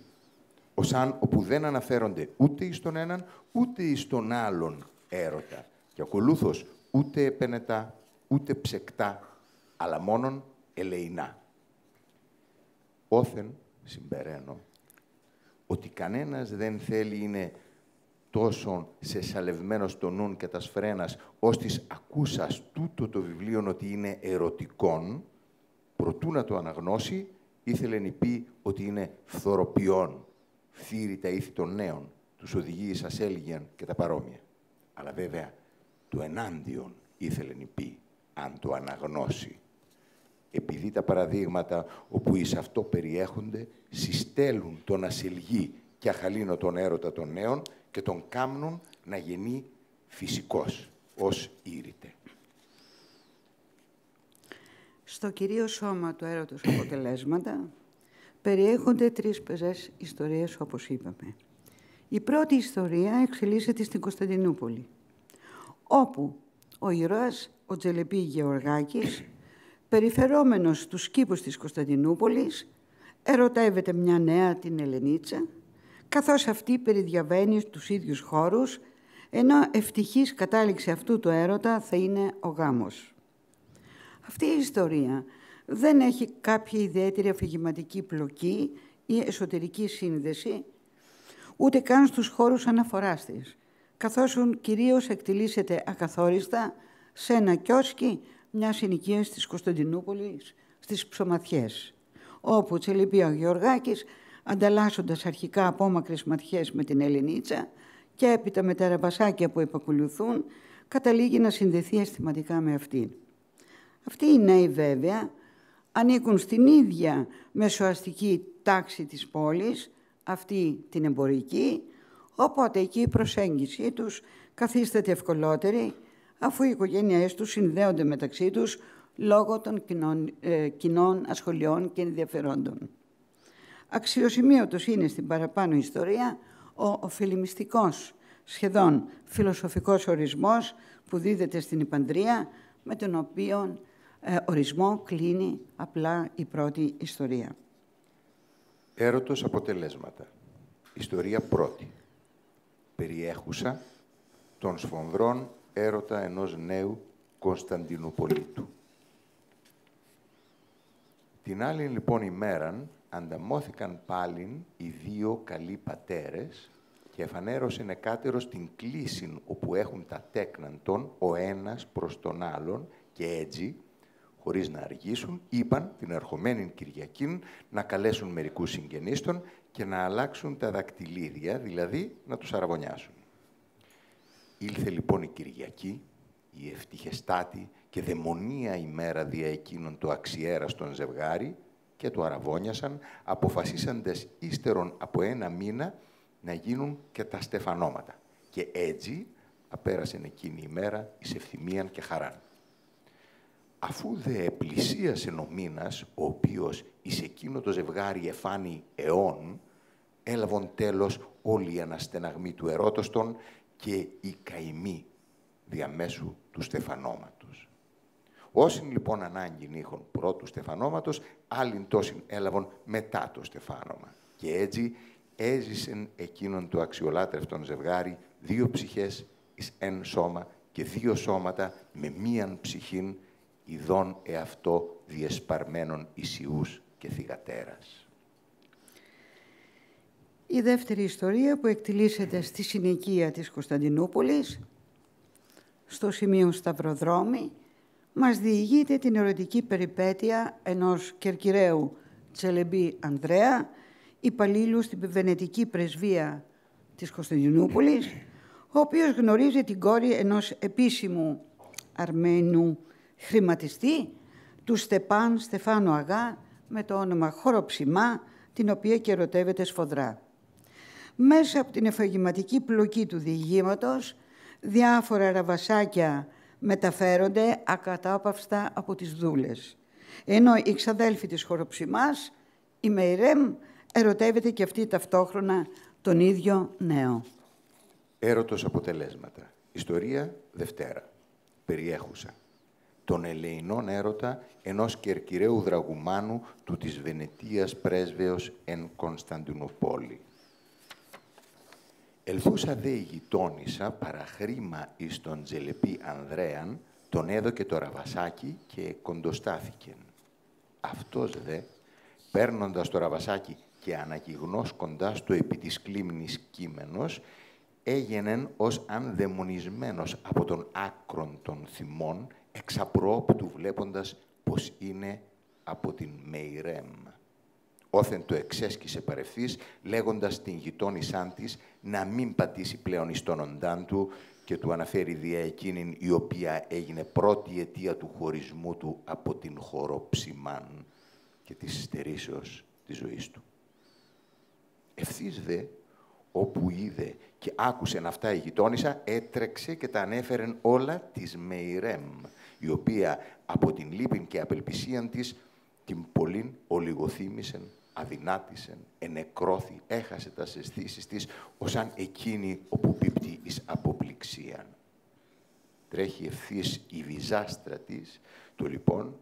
Ως αν όπου δεν αναφέρονται ούτε εις τον έναν, ούτε εις τον άλλον έρωτα. Και ακολούθως ούτε επενετά, ούτε ψεκτά, αλλά μόνον ελεηνά. Όθεν συμπεραίνω ότι κανένας δεν θέλει είναι τόσο σεσσαλευμένος το νουν και τα σφρένας, ώστις ακούσας τούτο το βιβλίο ότι είναι ερωτικόν, προτού να το αναγνώσει, ήθελε να πει ότι είναι φθοροποιών, φύρει τα ήθη των νέων, τους οδηγεί εις ασέλγιαν και τα παρόμοια. Αλλά βέβαια, το ενάντιον ήθελε να πει, αν το αναγνώσει. Επειδή τα παραδείγματα όπου εις αυτό περιέχονται συστέλουν τον ασελγή και αχαλήνω τον έρωτα των νέων και τον κάμνουν να γεννεί φυσικός, ως ήρητε. Στο κυρίω σώμα του έρωτος αποτελέσματα περιέχονται τρεις πεζές ιστορίες, όπως είπαμε. Η πρώτη ιστορία εξελίσσεται στην Κωνσταντινούπολη, όπου ο ήρωας, ο Τζελεπή Γεωργάκης, περιφερόμενος στους κήπους της Κωνσταντινούπολης, ερωτεύεται μια νέα, την Ελενίτσα, καθώς αυτή περιδιαβαίνει στους ίδιους χώρους, ενώ ευτυχής κατάληξη αυτού του έρωτα θα είναι ο γάμος. Αυτή η ιστορία δεν έχει κάποια ιδιαίτερη αφηγηματική πλοκή ή εσωτερική σύνδεση, ούτε καν στους χώρους αναφοράς της, καθώς κυρίως εκτιλήσεται ακαθόριστα σε ένα κιόσκι μιας συνοικίας της Κωνσταντινούπολης στις Ψωματιές, όπου Τσελεπή ο Γεωργάκης, ανταλλάσσοντας αρχικά απόμακρες ματιές με την Ελενίτσα και έπειτα με τα ραβασάκια που επακολουθούν, καταλήγει να συνδεθεί αισθηματικά με αυτήν. Αυτοί οι νέοι, βέβαια, ανήκουν στην ίδια μεσοαστική τάξη της πόλης, αυτή την εμπορική, οπότε εκεί η προσέγγιση τους καθίσταται ευκολότερη, αφού οι οικογένειές τους συνδέονται μεταξύ τους λόγω των κοινών ασχολιών και ενδιαφερόντων. Αξιοσημείωτος είναι στην παραπάνω ιστορία ο ωφελημιστικός, σχεδόν φιλοσοφικός ορισμός που δίδεται στην Ιππανδρία, με τον οποίο ορισμό κλείνει απλά η πρώτη ιστορία. Έρωτος αποτελέσματα. Ιστορία πρώτη. Περιέχουσα των σφονδρών έρωτα ενός νέου Κωνσταντινουπολίτου. Την άλλη λοιπόν ημέραν ανταμώθηκαν πάλιν οι δύο καλοί πατέρες και εφανέρωσεν εκάτερος την κλίσιν όπου έχουν τα τέκναντον ο ένας προς τον άλλον και έτσι, χωρίς να αργήσουν, είπαν την ερχομένη Κυριακήν να καλέσουν μερικούς συγγενείς των και να αλλάξουν τα δακτυλίδια, δηλαδή να τους αραβωνιάσουν. Ήλθε λοιπόν η Κυριακή, η ευτυχεστάτη και δαιμονία ημέρα δια εκείνον το αξιέραστον ζευγάρι και το αραβώνιασαν, αποφασίσαντες ύστερον από ένα μήνα να γίνουν και τα στεφανώματα. Και έτσι απέρασεν εκείνη η μέρα εις ευθυμίαν και χαράν. Αφού δε πλησίασεν ο μήνας, ο οποίος εις εκείνο το ζευγάρι εφάνει αιών, έλαβον τέλος όλη η αναστεναγμή του ερώτωστον και η καημή διαμέσου του στεφανώματος. Όσην λοιπόν ανάγκην είχον πρώτου στεφανώματος, άλλην τόσην έλαβον μετά το στεφάνωμα. Και έτσι έζησεν εκείνον το αξιολάτρευτον ζευγάρι δύο ψυχές εις εν σώμα και δύο σώματα με μίαν ψυχήν, ειδών εαυτό διεσπαρμένων ισιούς και θυγατέρας. Η δεύτερη ιστορία που εκτιλήσεται στη συνοικία της Κωνσταντινούπολης, στο σημείο Σταυροδρόμη, μας διηγείται την ερωτική περιπέτεια ενός κερκυραίου Τσελεμπή Ανδρέα, υπαλλήλου στην Βενετική Πρεσβεία της Κωνσταντινούπολης, ο οποίος γνωρίζει την κόρη ενός επίσημου Αρμένου χρηματιστή, του Στεφάνου Αγά, με το όνομα Χοροψημά, την οποία και ερωτεύεται σφοδρά. Μέσα από την εφαγηματική πλοκή του διηγήματος, διάφορα ραβασάκια μεταφέρονται ακατάπαυστα από τις δούλες. Ενώ η ξαδέλφη της Χοροψημάς, η Μεϊρέμ, ερωτεύεται και αυτή ταυτόχρονα τον ίδιο νέο. Έρωτος αποτελέσματα. Ιστορία Δευτέρα. Περιέχουσα. Τον ελεηνόν έρωτα ενός κερκυραίου δραγουμάνου του της Βενετίας πρέσβεως εν Κωνσταντινούπολη. Ελθούσα δε η γειτόνισσα παραχρήμα εις τον Τσελεμπή Ανδρέαν, τον έδωκε το ραβασάκι και κοντοστάθηκεν. Αυτός δε, παίρνοντας το ραβασάκι και ανακυγνώσκοντας το επί της κλίμνης κείμενος, έγινεν ως αν δαιμονισμένος από τον άκρον των θυμών, εξαπροόπτου βλέποντας πως είναι από την Μεϊρέμ. Όθεν το εξέσκησε παρευθύς, λέγοντας την γειτόνισσάν της να μην πατήσει πλέον εις τον οντάν του και του αναφέρει δια εκείνην η οποία έγινε πρώτη αιτία του χωρισμού του από την Χοροψημάν και της στερήσεως της ζωής του. Ευθύς δε, όπου είδε και άκουσεν αυτά η γειτόνισσα, έτρεξε και τα ανέφερεν όλα της Μεϊρέμ, η οποία από την λύπην και απελπισίαν της την πολλήν ολιγοθύμησεν, αδυνάτησεν, ενεκρώθη, έχασε τα αισθήσεις της, ως αν εκείνη όπου πίπτει εις αποπληξίαν. Τρέχει ευθύς η βυζάστρα της, το λοιπόν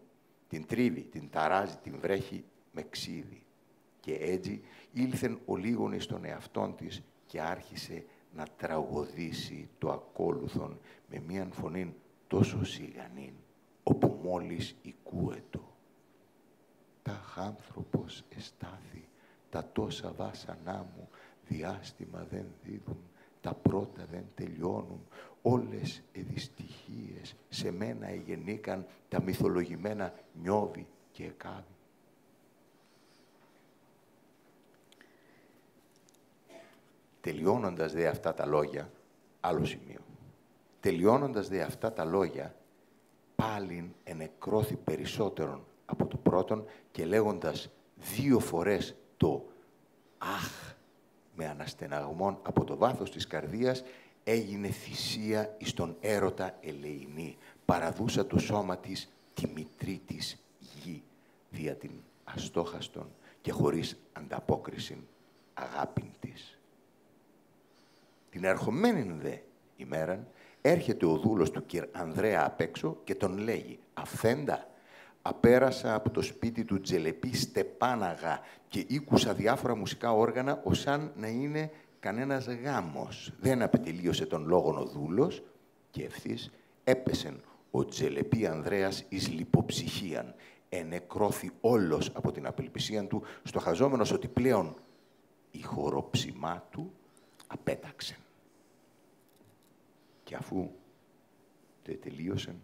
την τρίβει, την ταράζει, την βρέχει με ξύδι. Και έτσι ήλθεν ο λίγον εις τον εαυτόν της και άρχισε να τραγωδήσει το ακόλουθον με μίαν φωνήν τόσο σιγανήν, όπου μόλις οικούετο. Ταχ άνθρωπος εστάθη, τα τόσα βάσανά μου διάστημα δεν δίδουν, τα πρώτα δεν τελειώνουν, όλες οι δυστυχίες σε μένα εγεννήκαν τα μυθολογημένα νιώβη και εκάβη. Τελειώνοντας δε αυτά τα λόγια, άλλο σημείο, τελειώνοντας δε αυτά τα λόγια, πάλιν ενεκρώθη περισσότερον από το πρώτον και λέγοντας δύο φορές το «αχ» με αναστεναγμόν από το βάθος της καρδίας, έγινε θυσία εις τον έρωτα ελεηνή, παραδούσα το σώμα της τη μητρή της γη, δια την αστόχαστον και χωρίς ανταπόκριση αγάπην της. Την ερχομένην δε ημέραν έρχεται ο δούλος του κυρ Ανδρέα απ' έξω και τον λέγει «Αφέντα, απέρασα από το σπίτι του Τσελεμπή Στεπάναγα και ήκουσα διάφορα μουσικά όργανα ως αν να είναι κανένας γάμος». Δεν απετελείωσε τον λόγον ο δούλος και ευθύς έπεσεν ο Τσελεμπή Ανδρέας εις λιποψυχίαν. Ενεκρώθη όλος από την απελπισία του, στοχαζόμενος ότι πλέον η Χοροψημά του απέταξεν. Και αφού τελείωσεν,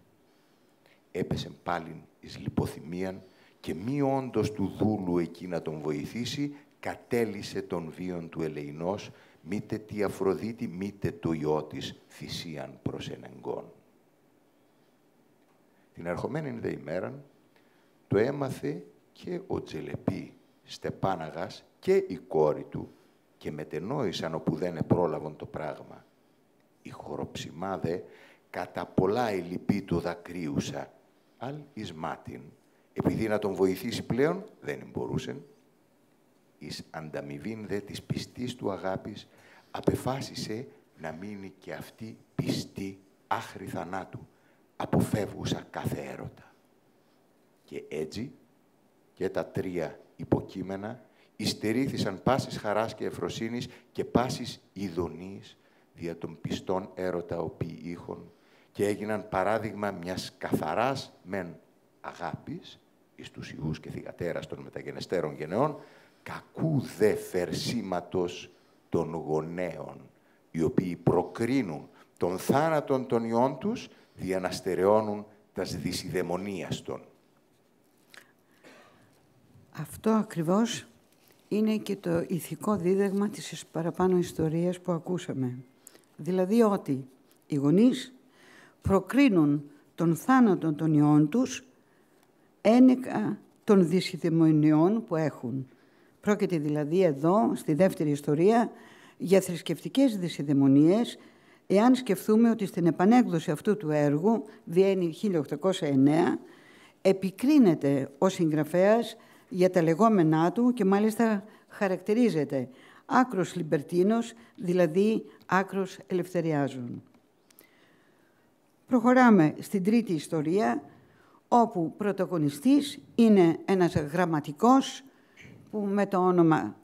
έπεσεν πάλιν εις λιποθυμίαν και μη όντως του δούλου εκεί να τον βοηθήσει, κατέλυσε τον βίον του ελεηνός, μήτε τη Αφροδίτη, μήτε το ιό της θυσίαν προς ενεγκόν. Την ερχομένην δε ημέραν, το έμαθε και ο Τσελεμπή Στεπάναγας και η κόρη του και μετενόησαν όπου δεν επρόλαβον το πράγμα. Η Χοροψημά δε κατά πολλά η λυπή του δακρύουσα αλ εις μάτιν. Επειδή να τον βοηθήσει πλέον, δεν μπορούσε. Εις ανταμοιβήν δε της πιστής του αγάπης, απεφάσισε να μείνει και αυτή πιστή άχρη θανάτου, αποφεύγουσα κάθε έρωτα. Και έτσι και τα τρία υποκείμενα υστερήθησαν πάσης χαράς και ευφροσύνης και πάσης ειδονής δια των πιστών έρωτα οποίοι είχον και έγιναν παράδειγμα μιας καθαράς μεν αγάπης εις τους ιούς και θυγατέρας των μεταγενεστέρων γενεών, κακού δε φερσίματος των γονέων, οι οποίοι προκρίνουν των θάνατων των ιών τους, δια να στερεώνουν τας δυσιδαιμονίας των. Αυτό ακριβώς είναι και το ηθικό δίδαγμα της παραπάνω ιστορίας που ακούσαμε. Δηλαδή ότι οι γονείς προκρίνουν τον θάνατο των ιών τους ένεκα των δυσιδαιμονιών που έχουν. Πρόκειται δηλαδή εδώ, στη δεύτερη ιστορία, για θρησκευτικές δυσιδαιμονίες, εάν σκεφτούμε ότι στην επανέκδοση αυτού του έργου, Βιέννη 1809, επικρίνεται ο συγγραφέας για τα λεγόμενά του και μάλιστα χαρακτηρίζεται άκρος λιμπερτίνος, δηλαδή άκρος ελευθεριάζων. Προχωράμε στην τρίτη ιστορία, όπου πρωταγωνιστής είναι ένας γραμματικός που με το όνομα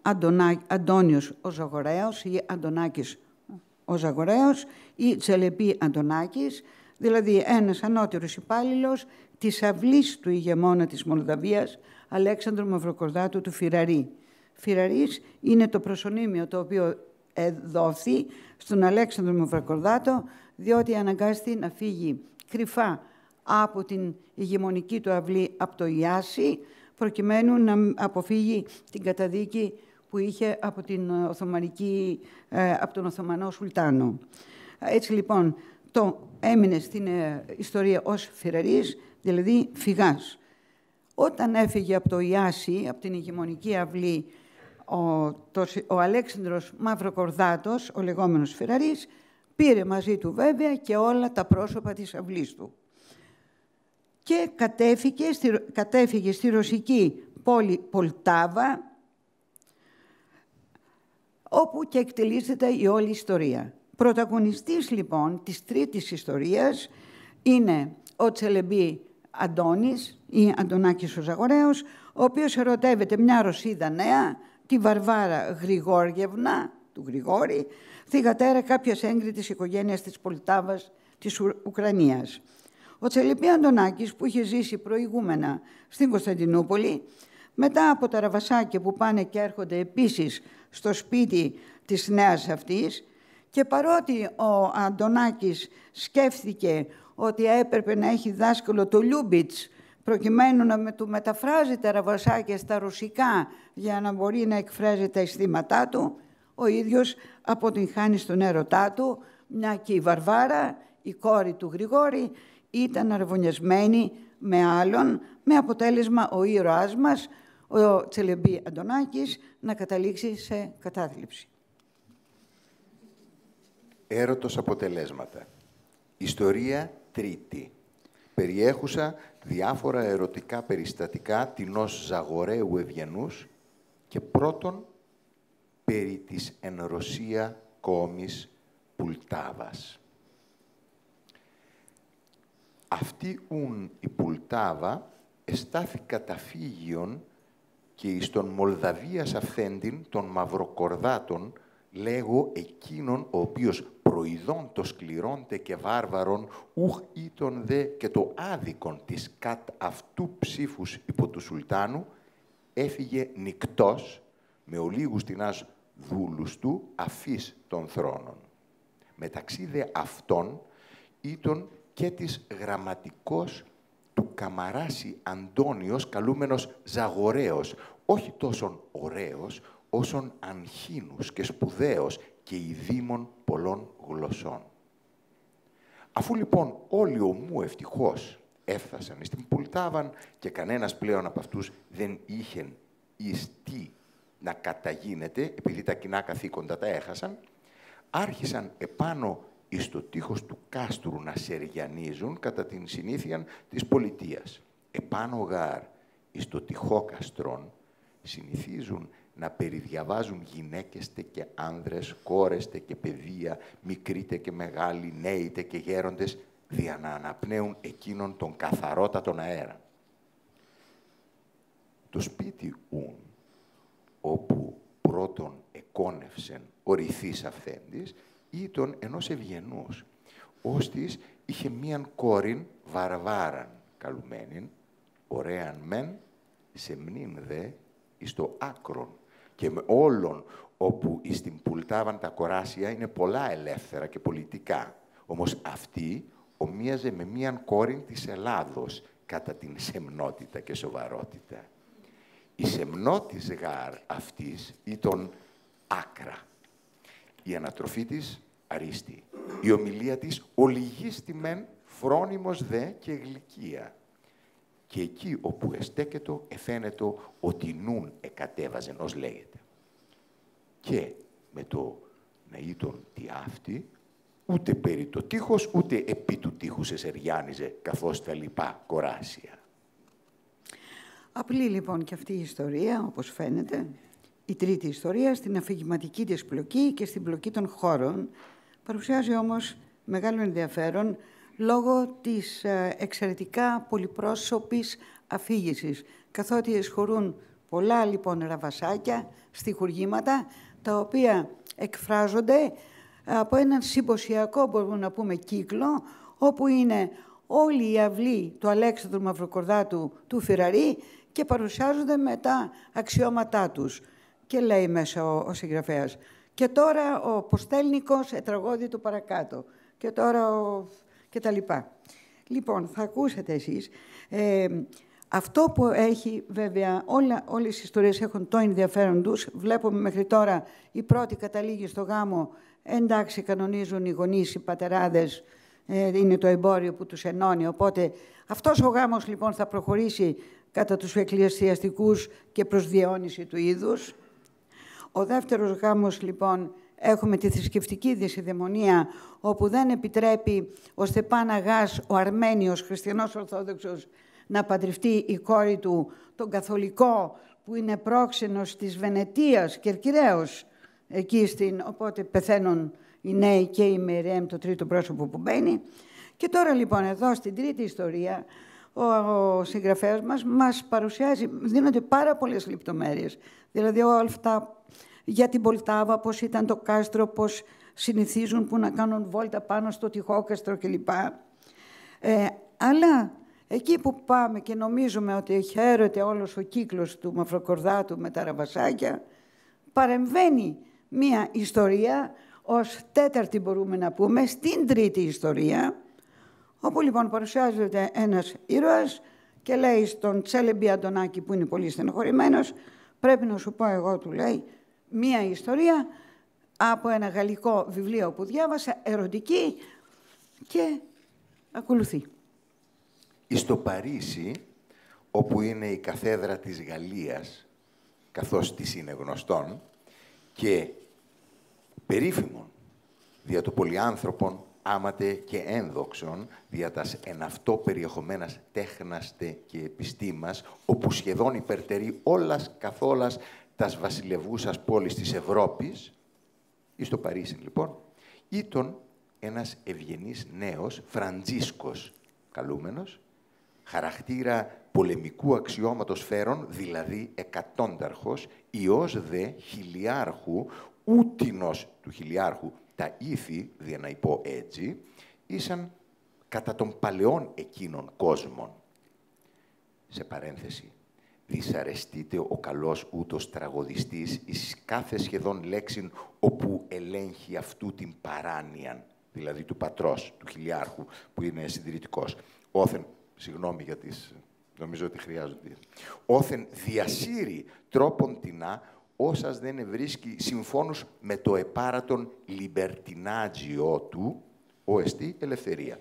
Αντώνιος ο Ζαγοραίος ή Αντωνάκης ο Ζαγοραίος ή Τσελεπή Αντωνάκης, δηλαδή ένας ανώτερος υπάλληλος της αυλής του ηγεμόνα της Μολδαβίας, Αλέξανδρου Μαυροκορδάτου του Φυραρή. Φυραρής είναι το προσωνύμιο το οποίο δόθη στον Αλέξανδρο Μαυροκορδάτο, διότι αναγκάστηκε να φύγει κρυφά από την ηγεμονική του αυλή από το Ιάσι, προκειμένου να αποφύγει την καταδίκη που είχε από, από τον Οθωμανό Σουλτάνο. Έτσι λοιπόν έμεινε στην ιστορία ως Φυραρής, δηλαδή φυγάς. Όταν έφυγε από το Ιάσι, από την ηγεμονική αυλή, ο Αλέξανδρος Μαυροκορδάτος, ο λεγόμενος Φυραρής, πήρε μαζί του βέβαια και όλα τα πρόσωπα της αυλής του. Και κατέφυγε στη ρωσική πόλη Πολτάβα, όπου και εκτελήσεται η όλη ιστορία. Πρωταγωνιστής λοιπόν της τρίτης ιστορίας είναι ο Τσελεμπή Αντώνης ή Αντωνάκης ο Ζαγοραίος, ο οποίος ερωτεύεται μια Ρωσίδα νέα, τη Βαρβάρα Γρηγόριευνα, του Γρηγόρη, θυγατέρα κάποιας έγκριτης οικογένειας της Πολτάβας της Ουκρανίας. Ο Τσελεμπή Αντωνάκης, που είχε ζήσει προηγούμενα στην Κωνσταντινούπολη, μετά από τα ραβασάκια που πάνε και έρχονται επίσης στο σπίτι της νέας αυτής, και παρότι ο Αντωνάκης σκέφτηκε ότι έπρεπε να έχει δάσκαλο το Λιούμπιτς, προκειμένου να του μεταφράζει τα ραβασάκια στα ρωσικά για να μπορεί να εκφράζει τα αισθήματά του, ο ίδιος αποτυγχάνει στον έρωτά του, μια και η Βαρβάρα, η κόρη του Γρηγόρη, ήταν αραβωνιασμένη με άλλον, με αποτέλεσμα ο ήρωάς μας, ο Τσελεμπή Αντωνάκης, να καταλήξει σε κατάθλιψη. Έρωτος αποτελέσματα. Ιστορία τρίτη. Περιέχουσα διάφορα ερωτικά περιστατικά τινός Ζαγοραίου Ευγενούς και πρώτον περί της εν Ρωσία κόμης Πουλτάβας. Αυτή ούν η Πουλτάβα εστάθη καταφύγιον και εις τον Μολδαβίας αυθέντην των Μαυροκορδάτων, λέγω εκείνον ο οποίος προειδών το σκληρώντε και βάρβαρον, ουχ ήτον δε και το άδικον της κατ' αυτού ψήφους υπό του Σουλτάνου, έφυγε νυκτός με ολίγους τινάς δούλους του αφής των θρόνων. Μεταξύ δε αυτών ήτον και της γραμματικός του Καμαράση Αντώνιος, καλούμενος Ζαγοραίος, όχι τόσον ωραίος, όσον αγχήνους και σπουδαίος και ειδήμων πολλών γλωσσών. Αφού λοιπόν όλοι ομού ευτυχώς έφτασαν στην Πουλτάβαν και κανένας πλέον από αυτούς δεν είχεν εις τι να καταγίνεται, επειδή τα κοινά καθήκοντα τα έχασαν, άρχισαν επάνω εις το τείχος του κάστρου να σεριανίζουν κατά την συνήθεια της πολιτείας. Επάνω γάρ, εις το τειχόκαστρον, συνηθίζουν να περιδιαβάζουν γυναίκεστε και άνδρες, κόρεστε και παιδεία, μικρήτε και μεγάλοι, νέητε και γέροντες, δια να αναπνέουν εκείνον τον καθαρότατον αέρα. Το σπίτι ούν, όπου πρώτον εκόνευσεν ο ρηθής αυθέντης, ήταν ενός ευγενούς, ώστις είχε μίαν κόρην Βαρβάραν καλουμένην, ωραίαν μεν, σεμνήν δε εις το άκρον, και με όλων όπου εις την Πουλτάβαν τα κοράσια είναι πολλά ελεύθερα και πολιτικά. Όμως αυτή ομοίαζε με μίαν κόρην της Ελλάδος κατά την σεμνότητα και σοβαρότητα. Η σεμνότης γάρ αυτής ήταν άκρα. Η ανατροφή της αρίστη. Η ομιλία της ολιγίστη μεν, φρόνιμος δε και γλυκία. Και εκεί όπου εστέκετο εφαίνετο ότι νουν εκατέβαζεν, ως λέγεται. Και με το να ήταν τι αυτή, ούτε περί το τείχος, ούτε επί του τείχους εσεριάνιζε, καθώς τα λοιπά κοράσια. Απλή λοιπόν και αυτή η ιστορία, όπως φαίνεται, η τρίτη ιστορία, στην αφηγηματική της πλοκή και στην πλοκή των χώρων, παρουσιάζει όμως μεγάλο ενδιαφέρον λόγω της εξαιρετικά πολυπρόσωπης αφήγησης, καθότι εσχωρούν πολλά λοιπόν ραβασάκια, στιχουργήματα, τα οποία εκφράζονται από έναν συμποσιακό, μπορούμε να πούμε, κύκλο, όπου είναι όλη η αυλή του Αλέξανδρου Μαυροκορδάτου του Φυραρή και παρουσιάζονται με τα αξιώματά τους. Και λέει μέσα ο συγγραφέας. Και τώρα ο Ποστέλνικος τραγώδι του παρακάτω. Και τώρα και τα λοιπά. Λοιπόν, θα ακούσετε εσείς. Αυτό που έχει, βέβαια, όλες οι ιστορίες έχουν το ενδιαφέρον τους. Βλέπουμε μέχρι τώρα η πρώτη καταλήγει στο γάμο. Εντάξει, κανονίζουν οι γονείς, οι πατεράδες. Είναι το εμπόριο που τους ενώνει. Οπότε αυτός ο γάμος, λοιπόν, θα προχωρήσει κατά τους εκκλησιαστικούς και προς διαιώνιση του είδους. Ο δεύτερος γάμος, λοιπόν, έχουμε τη θρησκευτική δυσιδαιμονία, όπου δεν επιτρέπει ο Στεπάν Αγάς, ο Αρμένιος χριστιανός Ορθόδοξος, να παντρευτεί η κόρη του τον καθολικό, που είναι πρόξενος της Βενετίας, Κερκυραίος, εκεί οπότε πεθαίνουν οι νέοι και η Μιρέμ, το τρίτο πρόσωπο που μπαίνει. Και τώρα, λοιπόν, εδώ στην τρίτη ιστορία, ο συγγραφέας μας παρουσιάζει, δίνονται πάρα πολλές λεπτομέρειες. Δηλαδή όλα αυτά για την Πολτάβα, πώς ήταν το κάστρο, πώς συνηθίζουν που να κάνουν βόλτα πάνω στο τειχόκαστρο κλπ. Αλλά εκεί που πάμε και νομίζουμε ότι χαίρεται όλος ο κύκλος του Μαυροκορδάτου με τα ραβασάκια, παρεμβαίνει μία ιστορία ως τέταρτη, μπορούμε να πούμε, στην τρίτη ιστορία, όπου λοιπόν παρουσιάζεται ένας ήρωας και λέει στον Τσέλεμπι Αντωνάκη, που είναι πολύ στενοχωρημένος, πρέπει να σου πω εγώ, του λέει, μία ιστορία από ένα γαλλικό βιβλίο που διάβασα, ερωτική, και ακολουθεί. Στο Παρίσι, όπου είναι η καθέδρα της Γαλλίας, καθώς της είναι γνωστόν, και περίφημον δια το πολυάνθρωπον άματε και ένδοξον, δια τας εν αυτό περιεχομένας τέχναστε και επιστήμας, όπου σχεδόν υπερτερεί όλας καθόλας τας βασιλευούσας πόλης της Ευρώπης, ή στο Παρίσι, λοιπόν, ήταν ένας ευγενής νέος, Φραντζίσκος καλούμενος, χαρακτήρα πολεμικού αξιώματος φέρον, δηλαδή εκατόνταρχος, ιός δε χιλιάρχου, ούτινος του χιλιάρχου, τα ήθη, δια να υπώ έτσι, ήσαν κατά των παλαιών εκείνων κόσμων. Σε παρένθεση, δυσαρεστείται ο καλός ούτος τραγωδιστής εις κάθε σχεδόν λέξην όπου ελέγχει αυτού την παράνοιαν, δηλαδή του πατρός, του χιλιάρχου, που είναι συντηρητικός. Όθεν, συγγνώμη για τις, νομίζω ότι χρειάζονται. Όθεν διασύρει τρόπον τεινά, όσας δεν ευρίσκει συμφώνους με το επάρατον λιμπερτινάτζιό του, ο εστί ελευθερία.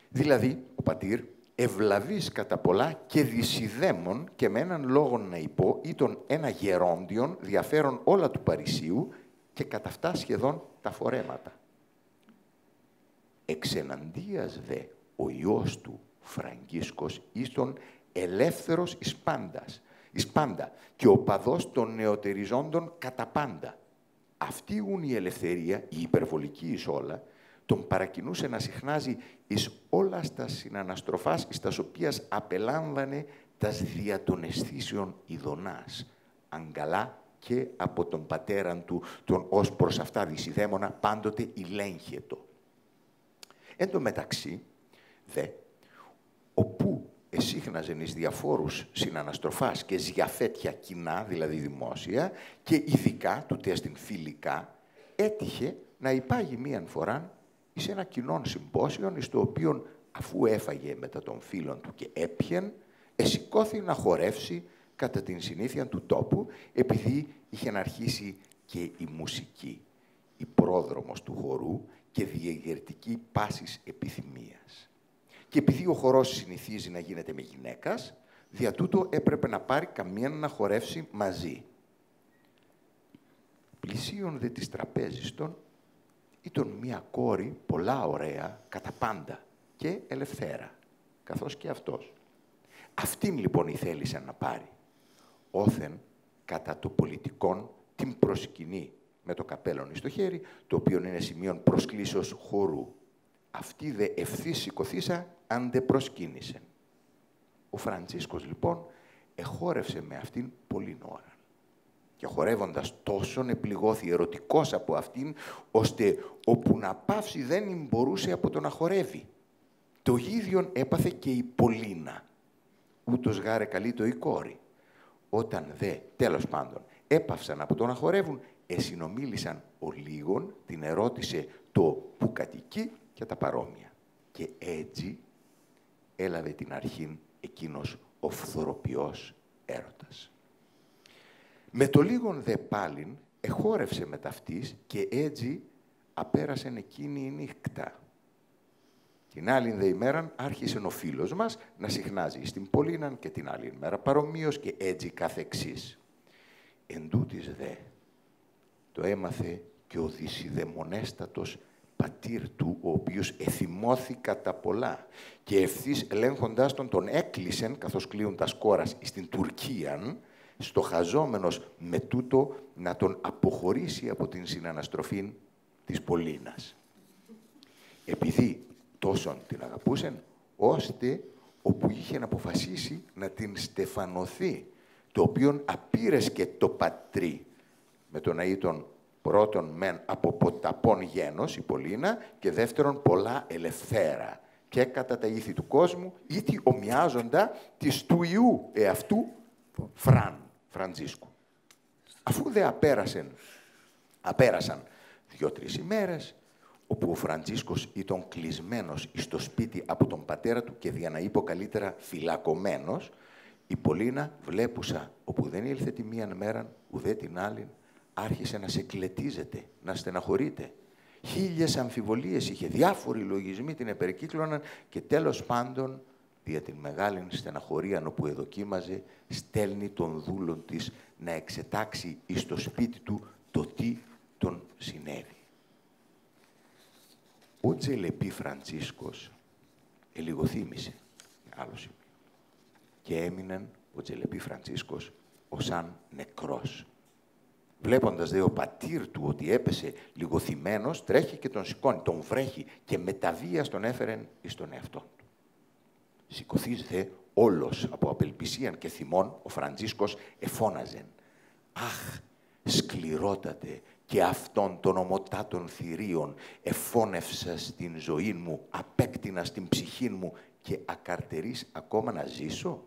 Δηλαδή, ο πατήρ, ευλαβής κατά πολλά και δυσιδέμων, και με έναν λόγο να υπώ, ήταν ένα γερόντιον διαφέρον όλα του Παρισίου και κατά αυτά σχεδόν τα φορέματα. εξεναντίας δε ο ιός του Φραγκίσκος ίστον ελεύθερος εις πάντα και ο παδός των νεοτεριζόντων κατά πάντα. Αυτή ούν η ελευθερία, η υπερβολική εις όλα, τον παρακινούσε να συχνάζει εις όλα στα συναναστροφάς εις τας οποίας απελάμβανε τας δια των αισθήσεων ειδονάς, αγκαλά και από τον πατέραν του, τον ως προς αυτά δυσιδαίμονα πάντοτε ηλέγχετο. Εν τω μεταξύ, δε, όπου εσύχναζεν εις διαφόρους συναναστροφάς και ζιαφέτια κοινά, δηλαδή δημόσια, και ειδικά, τούτε στην φιλικά, έτυχε να υπάγει μίαν φοράν εις ένα κοινόν συμπόσιον, εις το οποίον, αφού έφαγε μετά των φίλων του και έπιεν, εσηκώθη να χορεύσει κατά την συνήθεια του τόπου, επειδή είχε να αρχίσει και η μουσική, η πρόδρομος του χορού και διεγερτική πάσης επιθυμίας. Και επειδή ο χορός συνηθίζει να γίνεται με γυναίκας, δια τούτο έπρεπε να πάρει καμίαν να χορεύσει μαζί. Πλησίον δε της τραπέζιστον ήταν μία κόρη πολλά ωραία κατά πάντα και ελευθέρα, καθώς και αυτός. Αυτήν λοιπόν ηθέλησαν να πάρει. Όθεν κατά το πολιτικόν την προσκυνεί με το καπέλον εις το χέρι, το οποίο είναι σημείον προσκλήσεως χορού. Αυτή δε ευθύς σηκωθήσα, αντε προσκύνησεν. Ο Φραντσίσκος λοιπόν εχόρευσε με αυτήν πολλήν ώρα. Και χορεύοντας τόσον επληγώθη ερωτικός από αυτήν, ώστε όπου να παύσει δεν μπορούσε από το να χορεύει. Το ίδιον έπαθε και η Πολίνα. Ούτως γάρε καλήτω η κόρη. Όταν δε, τέλος πάντων, έπαυσαν από το να χορεύουν, εσυνομίλησαν ο λίγον, την ερώτησε το που κατοικεί και τα παρόμοια. Και έτσι έλαβε την αρχήν εκείνος ο φθοροποιός έρωτας. Με το λίγον δε πάλιν εχόρευσε με ταυτής και έτσι απέρασεν εκείνη η νύχτα. Την άλλη δε ημέραν άρχισε ο φίλος μας να συχνάζει στην Πολίναν και την άλλη ημέρα παρομοίως και έτσι καθεξής. Εν τούτης δε το έμαθε και ο δυσιδαιμονέστατος πατήρ του, ο οποίος εθυμώθη κατά πολλά και ευθύς ελέγχοντάς τον έκλεισεν, καθώς κλείουν τα σκόρας στην Τουρκίαν, στοχαζόμενος με τούτο να τον αποχωρήσει από την συναναστροφή της Πολίνας. Επειδή τόσον την αγαπούσεν, ώστε όπου είχε να αποφασίσει να την στεφανωθεί, το οποίον απήρες και το πατρί, με το να ήταν πρώτον μεν από ποταπών γένος η Πολίνα και δεύτερον πολλά ελευθέρα και κατά τα ήθη του κόσμου, ήτι ομοιάζοντα της του Ιού εαυτού Φραντζίσκου. Αφού δε απέρασαν 2-3 ημέρες, όπου ο Φραντζίσκος ήταν κλεισμένος στο σπίτι από τον πατέρα του και δια να είπω καλύτερα φυλακωμένος, η Πολίνα βλέπουσα, όπου δεν ήλθε τη μίαν μέρα, ουδέ την άλλη, άρχισε να σε κλετίζεται, να στεναχωρείται. 1000 αμφιβολίες είχε, διάφοροι λογισμοί την επερκύκλωναν και τέλος πάντων, δια την μεγάλη στεναχωρία όπου εδοκίμαζε, στέλνει τον δούλον της να εξετάξει εις το σπίτι του το τι τον συνέβη. Ο Τζελεπί Φραντσίσκος ελιγοθύμησε, άλλο σημείο, και έμεινε ο Τζελεπί Φραντσίσκος ως αν νεκρός. Βλέποντας δε ο πατήρ του ότι έπεσε λιγοθυμένος, τρέχει και τον σηκώνει, τον βρέχει και με τα βίας τον έφερεν εις τον εαυτόν του. Σηκωθείς δε όλος από απελπισίαν και θυμών, ο Φραντζίσκος εφώναζεν «Αχ, σκληρότατε και αυτών των ομοτάτων θηρίων εφώνευσα στην ζωή μου, απέκτηνα στην ψυχή μου και ακαρτερείς ακόμα να ζήσω.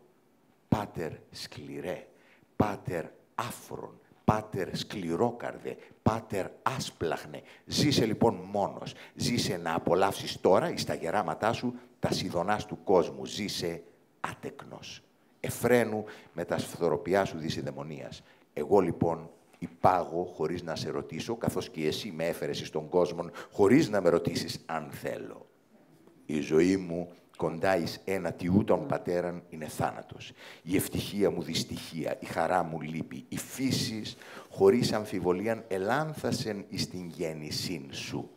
Πάτερ σκληρέ, πάτερ άφρον, πάτερ σκληρόκαρδε, πάτερ άσπλαχνε. Ζήσε λοιπόν μόνος. Ζήσε να απολαύσεις τώρα εις τα γεράματά σου τα σιδωνάς του κόσμου. Ζήσε άτεκνος. Εφραίνου με τα σφθοροπιά σου δυσιδαιμονίας. Εγώ λοιπόν υπάγω χωρίς να σε ρωτήσω, καθώς και εσύ με έφερες εις τον κόσμο, χωρίς να με ρωτήσεις αν θέλω. Η ζωή μου κοντά εις ένα τιού των πατέραν είναι θάνατος. Η ευτυχία μου δυστυχία, η χαρά μου λύπη, η φύσης χωρίς αμφιβολίαν ελάνθασεν εις την γέννησήν σου.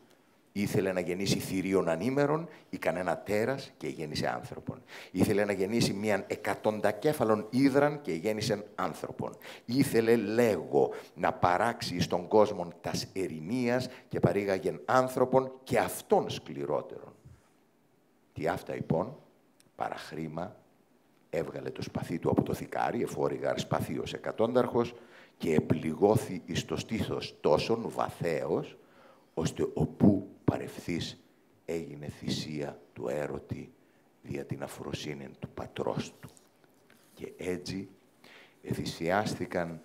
Ήθελε να γεννήσει θηρίων ανήμερων ή κανένα τέρας και γέννησε άνθρωπον. Ήθελε να γεννήσει μίαν εκατοντακέφαλον ύδραν και γέννησε άνθρωπον. Ήθελε, λέγω, να παράξει στον κόσμο τας ερηνίας και παρήγαγεν άνθρωπον και αυτόν σκληρότερον. Τι αυτά, λοιπόν, παραχρήμα, έβγαλε το σπαθί του από το θικάρι, εφόρηγαρ σπαθίος εκατόνταρχος, και επληγώθη εις το στήθος τόσον βαθέως, ώστε οπού παρευθείς έγινε θυσία του έρωτη δια την αφροσύνη του πατρός του. Και έτσι εθυσιάστηκαν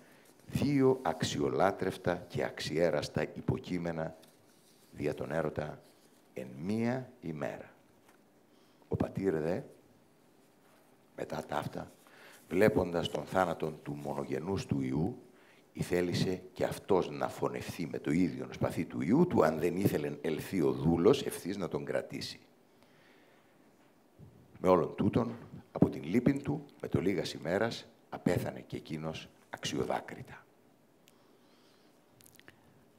δύο αξιολάτρευτα και αξιέραστα υποκείμενα δια τον έρωτα εν μία ημέρα. Ο πατήρ δε, μετά ταύτα, βλέποντας τον θάνατον του μονογενούς του Υιού, θέλησε και αυτός να φωνευθεί με το ίδιο σπαθί του Υιού του, αν δεν ήθελε ελθεί ο δούλος ευθύς να τον κρατήσει. Με όλον τούτον, από την λύπην του, με το λίγας ημέρας, απέθανε και εκείνος αξιοδάκριτα.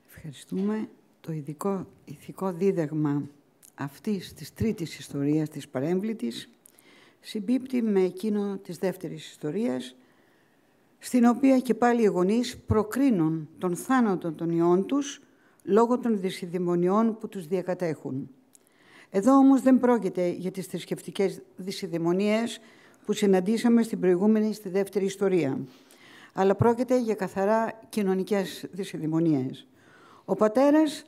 Ευχαριστούμε. Το ειδικό ηθικό δίδαγμα αυτής της τρίτης ιστορίας της παρέμβλητης συμπίπτει με εκείνο της δεύτερης ιστορίας, στην οποία και πάλι οι γονείς προκρίνουν τον θάνατο των ιών τους λόγω των δυσιδαιμονιών που τους διακατέχουν. Εδώ όμως δεν πρόκειται για τις θρησκευτικές δυσιδαιμονίες που συναντήσαμε στην προηγούμενη, στη δεύτερη ιστορία, αλλά πρόκειται για καθαρά κοινωνικές δυσιδαιμονίες. Ο πατέρας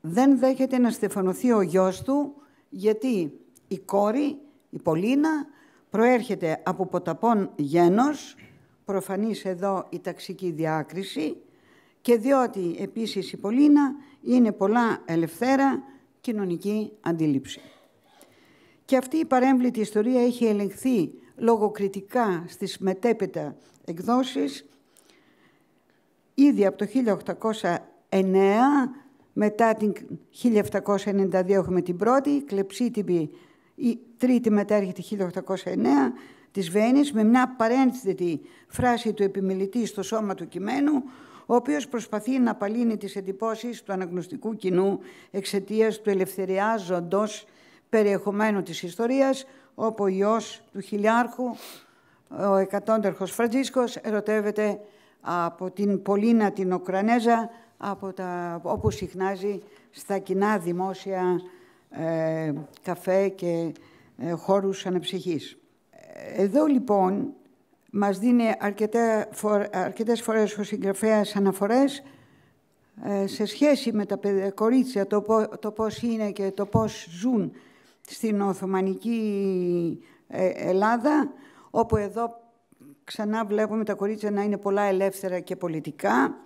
δεν δέχεται να στεφανωθεί ο γιος του, γιατί η κόρη, η Πολίνα, προέρχεται από ποταπών γένος, προφανής εδώ η ταξική διάκριση, και διότι επίσης η Πολίνα είναι πολλά ελευθέρα κοινωνική αντίληψη. Και αυτή η παρέμβλητη ιστορία έχει ελεγχθεί λογοκριτικά στις μετέπειτα εκδόσεις ήδη από το 1809, μετά την 1792 έχουμε την πρώτη, κλεψίτυπη, η τρίτη μετά έρχεται 1809, της Βένης, με μια παρένθετη φράση του επιμελητή στο σώμα του κειμένου, ο οποίος προσπαθεί να απαλύνει τις εντυπώσεις του αναγνωστικού κοινού εξαιτίας του ελευθεριάζοντος περιεχομένου της ιστορίας, όπου ο γιος του χιλιάρχου, ο εκατόνταρχος Φραντζίσκος, ερωτεύεται από την Πολίνα την Ουκρανέζα, όπου συχνάζει στα κοινά δημόσια καφέ και χώρους αναψυχής. Εδώ λοιπόν μας δίνει αρκετές φορές ο συγγραφέας αναφορές σε σχέση με τα κορίτσια, το πώς είναι και το πώς ζουν στην Οθωμανική Ελλάδα, όπου εδώ ξανά βλέπουμε τα κορίτσια να είναι πολλά ελεύθερα και πολιτικά,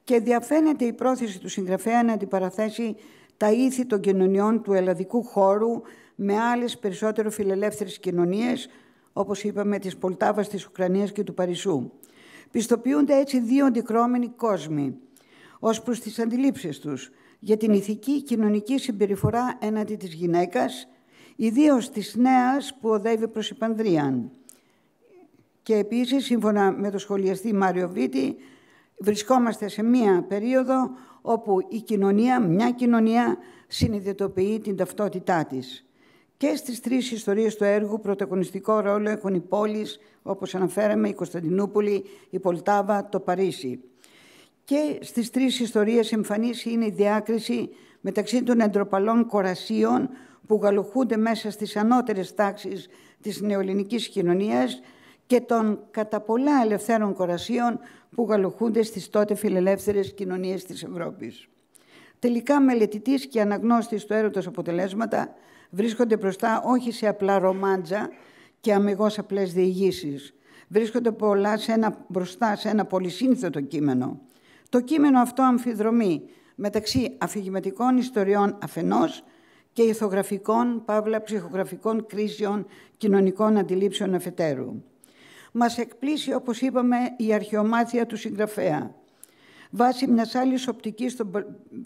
και διαφαίνεται η πρόθεση του συγγραφέα να αντιπαραθέσει τα ήθη των κοινωνιών του ελλαδικού χώρου με άλλες περισσότερο φιλελεύθερες κοινωνίες, όπως είπαμε, της Πολτάβας, της Ουκρανίας και του Παρισσού. Πιστοποιούνται έτσι δύο αντικρώμενοι κόσμοι ως προς τις αντιλήψεις τους για την ηθική κοινωνική συμπεριφορά έναντι της γυναίκας, ιδίως της νέας που οδεύει προς υπανδρίαν. Και επίσης, σύμφωνα με τον σχολιαστή Μάριο Βίτη, βρισκόμαστε σε μία περίοδο όπου μια κοινωνία συνειδητοποιεί την ταυτότητά της. Και στις τρεις ιστορίες του έργου πρωταγωνιστικό ρόλο έχουν οι πόλεις, όπως αναφέραμε, η Κωνσταντινούπολη, η Πολτάβα, το Παρίσι. Και στις τρεις ιστορίες εμφανής είναι η διάκριση μεταξύ των εντροπαλών κορασίων που γαλουχούνται μέσα στις ανώτερες τάξεις της νεοελληνικής κοινωνίας και των κατά πολλά ελευθέρων κορασίων που γαλουχούνται στις τότε φιλελεύθερες κοινωνίες της Ευρώπης. Τελικά, μελετητής και αναγνώστης του έρωτος αποτελέσματα βρίσκονται μπροστά όχι σε απλά ρομάντζα και αμιγώς απλές διηγήσεις. Βρίσκονται μπροστά σε ένα πολυσύνθετο κείμενο. Το κείμενο αυτό αμφιδρομεί μεταξύ αφηγηματικών ιστοριών αφενός και ηθογραφικών, παύλα ψυχογραφικών κρίσεων κοινωνικών αντιλήψεων αφετέρου. Μας εκπλήσει, όπως είπαμε, η αρχαιομάθεια του συγγραφέα. Βάσει μιας άλλης οπτικής των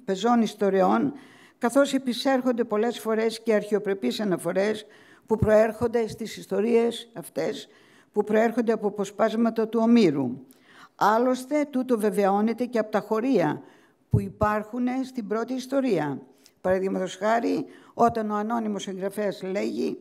πεζών ιστοριών, καθώς επισέρχονται πολλές φορές και αρχαιοπρεπείς αναφορές που προέρχονται στις ιστορίες αυτές, που προέρχονται από αποσπάσματα του Ομήρου. Άλλωστε, τούτο βεβαιώνεται και από τα χωρία που υπάρχουν στην πρώτη ιστορία. Παραδείγματος χάρη, όταν ο ανώνυμος εγγραφέας λέγει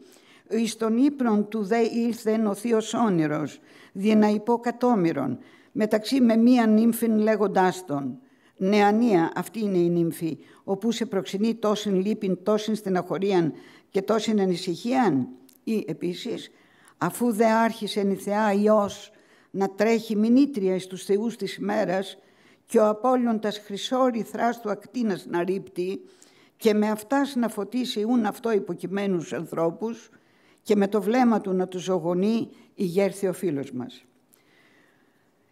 «Εις τον ύπνον του δε ήλθεν ο θείος όνειρος, διένα υποκατόμηρον, μεταξύ με μία νύμφην λέγοντάς τον». Νεανία, αυτή είναι η νύμφη, όπου σε προξενεί τόσην λύπην, τόσην στεναχωρίαν και τόσην ανησυχίαν. Ή επίσης, αφού δε άρχισεν η Θεά Υιός να τρέχει μηνύτρια εις τους θεούς της ημέρας και ο Απόλλωντας χρυσόρι θράστου ακτίνας να ρίπτει και με αυτάς να φωτίσει ούν αυτό υποκειμένους ανθρώπους και με το βλέμμα του να τους ζωγονεί ηγέρθη ο φίλος μας.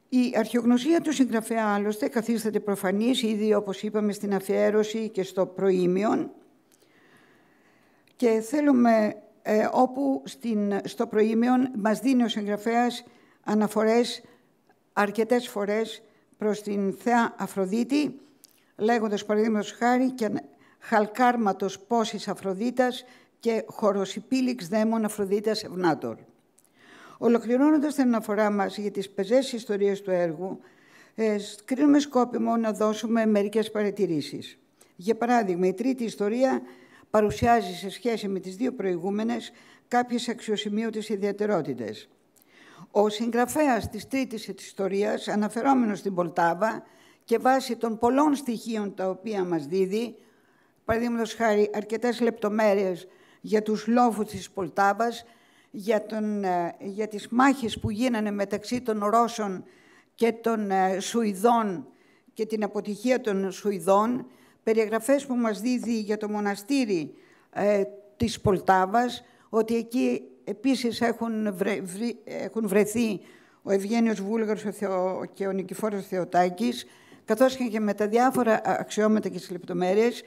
Η αρχαιογνωσία του συγγραφέα άλλωστε καθίσταται προφανής ήδη όπως είπαμε στην αφιέρωση και στο προήμιον και θέλουμε όπου στο προήμιον μας δίνει ο συγγραφέας αναφορές αρκετές φορές προς την θεά Αφροδίτη, λέγοντας παραδείγματος χάρη και χαλκάρματος πόσης Αφροδίτας και χοροσυπήλιξ δαίμον Αφροδίτας ευνάτορ. Ολοκληρώνοντας την αναφορά μας για τις πεζές ιστορίες του έργου, κρίνουμε σκόπιμο να δώσουμε μερικές παρατηρήσεις. Για παράδειγμα, η τρίτη ιστορία παρουσιάζει σε σχέση με τις δύο προηγούμενες κάποιες αξιοσημείωτες ιδιαιτερότητες. Ο συγγραφέας της τρίτης ιστορίας, αναφερόμενος στην Πολτάβα και βάσει των πολλών στοιχείων τα οποία μας δίδει, παραδείγματος χάρη αρκετές λεπτομέρειες για τους λόφους της Πολτάβας, για τις μάχες που γίνανε μεταξύ των Ρώσων και των Σουηδών και την αποτυχία των Σουηδών, περιγραφές που μας δίδει για το μοναστήρι της Πολτάβας, ότι εκεί επίσης έχουν βρεθεί ο Ευγένιος Βούλγαρος και ο Νικηφόρος Θεοτάκης, καθώς και με τα διάφορα αξιώματα και τις λεπτομέρειες,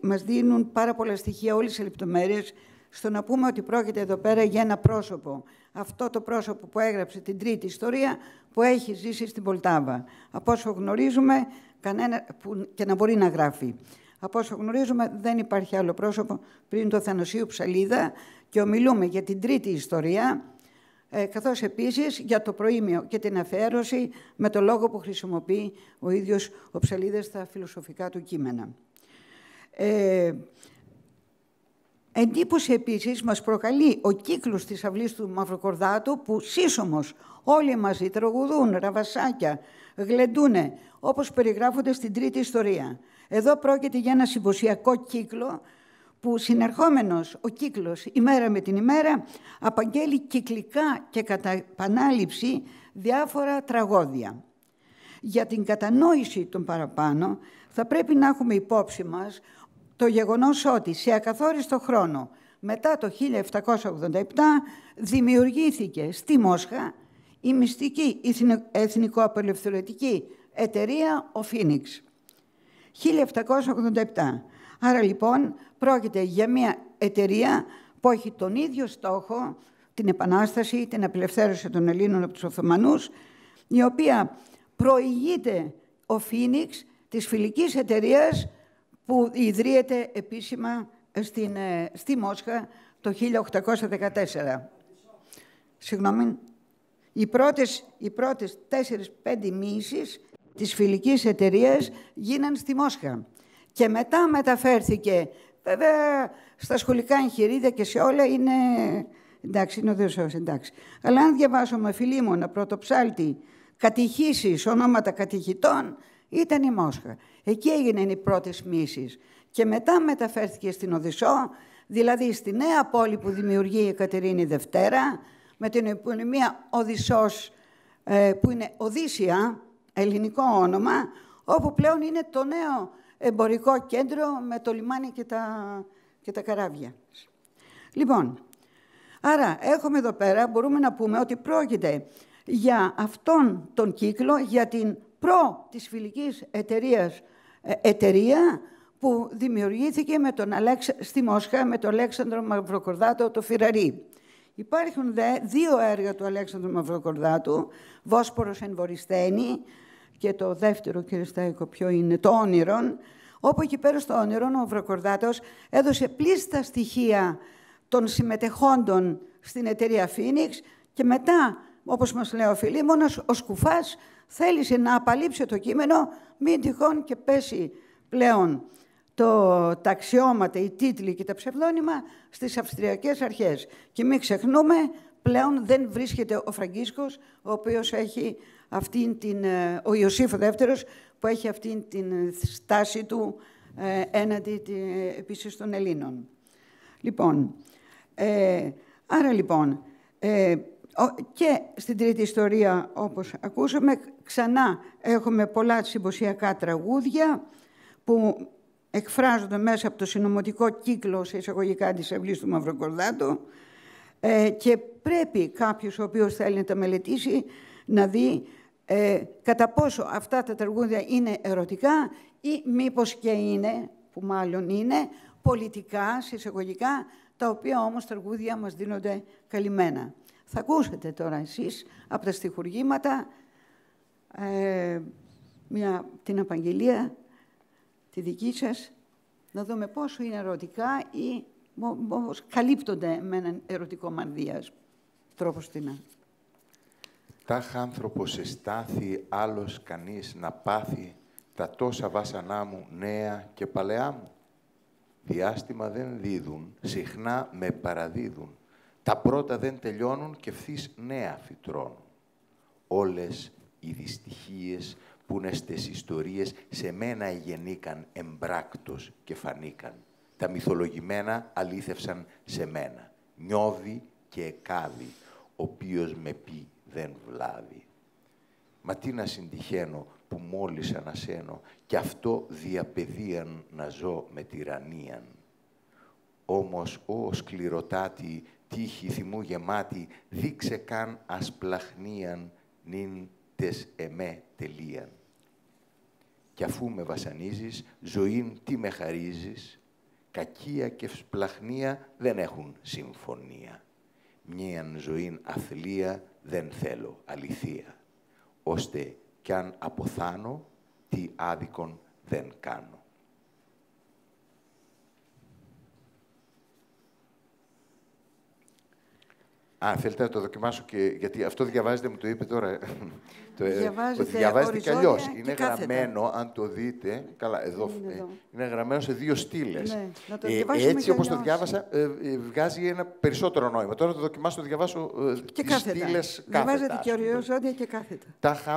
μας δίνουν πάρα πολλά στοιχεία, όλες τις λεπτομέρειες, στο να πούμε ότι πρόκειται εδώ πέρα για ένα πρόσωπο. Αυτό το πρόσωπο που έγραψε την τρίτη ιστορία, που έχει ζήσει στην Πολτάβα. Από όσο γνωρίζουμε, και να μπορεί να γράφει. Από όσο γνωρίζουμε, δεν υπάρχει άλλο πρόσωπο πριν το Αθανασίου Ψαλίδα και ομιλούμε για την τρίτη ιστορία, καθώς επίσης για το προήμιο και την αφιέρωση με το λόγο που χρησιμοποιεί ο ίδιος ο Ψαλίδας στα φιλοσοφικά του κείμενα. Εντύπωση επίσης μας προκαλεί ο κύκλος της αυλής του Μαυροκορδάτου που σύσσωμος όλοι μαζί τραγουδούν, ραβασάκια, γλεντούνε, όπως περιγράφονται στην τρίτη ιστορία. Εδώ πρόκειται για ένα συμποσιακό κύκλο που συνερχόμενος ο κύκλος ημέρα με την ημέρα απαγγέλει κυκλικά και κατά επανάληψη διάφορα τραγώδια. Για την κατανόηση των παραπάνω θα πρέπει να έχουμε υπόψη μας το γεγονός ότι σε ακαθόριστο χρόνο μετά το 1787 δημιουργήθηκε στη Μόσχα η μυστική εθνικο-απελευθερωτική εταιρεία ο Φίνιξ. 1787. Άρα λοιπόν πρόκειται για μια εταιρεία που έχει τον ίδιο στόχο, την επανάσταση, την απελευθέρωση των Ελλήνων από τους Οθωμανούς, η οποία προηγείται ο Φίνιξ της φιλικής εταιρείας που ιδρύεται επίσημα στη Μόσχα το 1814. Συγγνώμη, οι πρώτες 4-5 μοίησεις της φιλικής εταιρείας γίναν στη Μόσχα και μετά μεταφέρθηκε, βέβαια, στα σχολικά εγχειρίδια και σε όλα είναι, εντάξει, είναι ο Δεωσός, εντάξει. Αλλά αν διαβάσουμε Φιλίμωνα, Πρωτοψάλτη, κατηχήσεις, ονόματα κατηχητών, ήταν η Μόσχα. Εκεί έγιναν οι πρώτες μοίησεις. Και μετά μεταφέρθηκε στην Οδυσσό, δηλαδή στη νέα πόλη που δημιουργεί η Εκατερίνη Δευτέρα, με την επωνυμία Οδυσσός, που είναι Οδύσσια, ελληνικό όνομα, όπου πλέον είναι το νέο εμπορικό κέντρο με το λιμάνι και τα καράβια. Λοιπόν, άρα έχουμε εδώ πέρα, μπορούμε να πούμε ότι πρόκειται για αυτόν τον κύκλο, για την της φιλικής εταιρείας εταιρεία που δημιουργήθηκε στη Μόσχα με τον Αλέξανδρο Μαυροκορδάτο το Φιραρί. Υπάρχουν δύο έργα του Αλέξανδρου Μαυροκορδάτου, Βόσπορος εν Βορεισθένη και το δεύτερο, κύριε Στάικο, ποιο είναι, το Όνειρον, όπου εκεί πέρα στο Όνειρον ο Μαυροκορδάτος έδωσε πλήστα στοιχεία των συμμετεχόντων στην εταιρεία Φίνιξ και μετά, όπως μας λέει ο Φιλίμωνος, ο Σκουφάς θέλησε να απαλείψει το κείμενο, μην τυχόν και πέσει πλέον τα αξιώματα, οι τίτλοι και τα ψευδόνυμα στις Αυστριακές αρχές. Και μην ξεχνούμε, πλέον δεν βρίσκεται ο Φραγκίσκος, ο οποίος έχει ο Ιωσήφ Δεύτερος, που έχει αυτήν την στάση του έναντι επίσης των Ελλήνων. Λοιπόν, άρα λοιπόν, και στην τρίτη ιστορία, όπως ακούσαμε, ξανά έχουμε πολλά συμποσιακά τραγούδια που εκφράζονται μέσα από το συνωμοτικό κύκλο, σε εισαγωγικά, της Αυλής του Μαυροκορδάτου, και πρέπει κάποιος ο οποίος θέλει να τα μελετήσει να δει κατά πόσο αυτά τα τραγούδια είναι ερωτικά ή μήπως και είναι, που μάλλον είναι, πολιτικά, σε εισαγωγικά, τα οποία όμως τραγούδια μας δίνονται καλυμμένα. Θα ακούσετε τώρα εσείς από τα στιχουργήματα την απαγγελία, τη δική σας, να δούμε πόσο είναι ερωτικά ή πώς καλύπτονται με έναν ερωτικό μανδύας τρόπο στην. Τάχ άνθρωπος εστάθη, άλλος κανείς να πάθει, τα τόσα βάσανά μου νέα και παλαιά μου. Διάστημα δεν δίδουν, συχνά με παραδίδουν. Τα πρώτα δεν τελειώνουν και ευθύς νέα φυτρώνουν. Όλες οι δυστυχίες που είναι στις ιστορίες σε μένα γεννήκαν εμπράκτος και φανήκαν. Τα μυθολογημένα αλήθευσαν σε μένα. Νιώδη και εκάβη, οποίος με πει δεν βλάβει. Μα τι να συντυχαίνω που μόλις ανασένω, κι αυτό διαπεδίαν να ζω με τυραννίαν. Όμως, ω σκληροτάτη, τύχη θυμού γεμάτη, δείξε καν ασπλαχνίαν, νυν τες εμέ τελείαν. Κι αφού με βασανίζεις, ζωήν τι με χαρίζεις, κακία και σπλαχνία δεν έχουν συμφωνία. Μίαν ζωήν αθλία δεν θέλω αληθεία, ώστε κι αν αποθάνω, τι άδικον δεν κάνω. Θέλετε να το δοκιμάσω και γιατί αυτό διαβάζετε, μου το είπε τώρα. Διαβάζετε κι αλλιώς. Είναι γραμμένο, αν το δείτε, καλά, εδώ είναι γραμμένο σε δύο στήλες. Ναι, έτσι όπως το διάβασα, βγάζει ένα περισσότερο νόημα. Τώρα το δοκιμάσω, το διαβάσω τις στήλες κάθετα. Διαβάζετε και οριοζώδια και κάθετα. Τάχ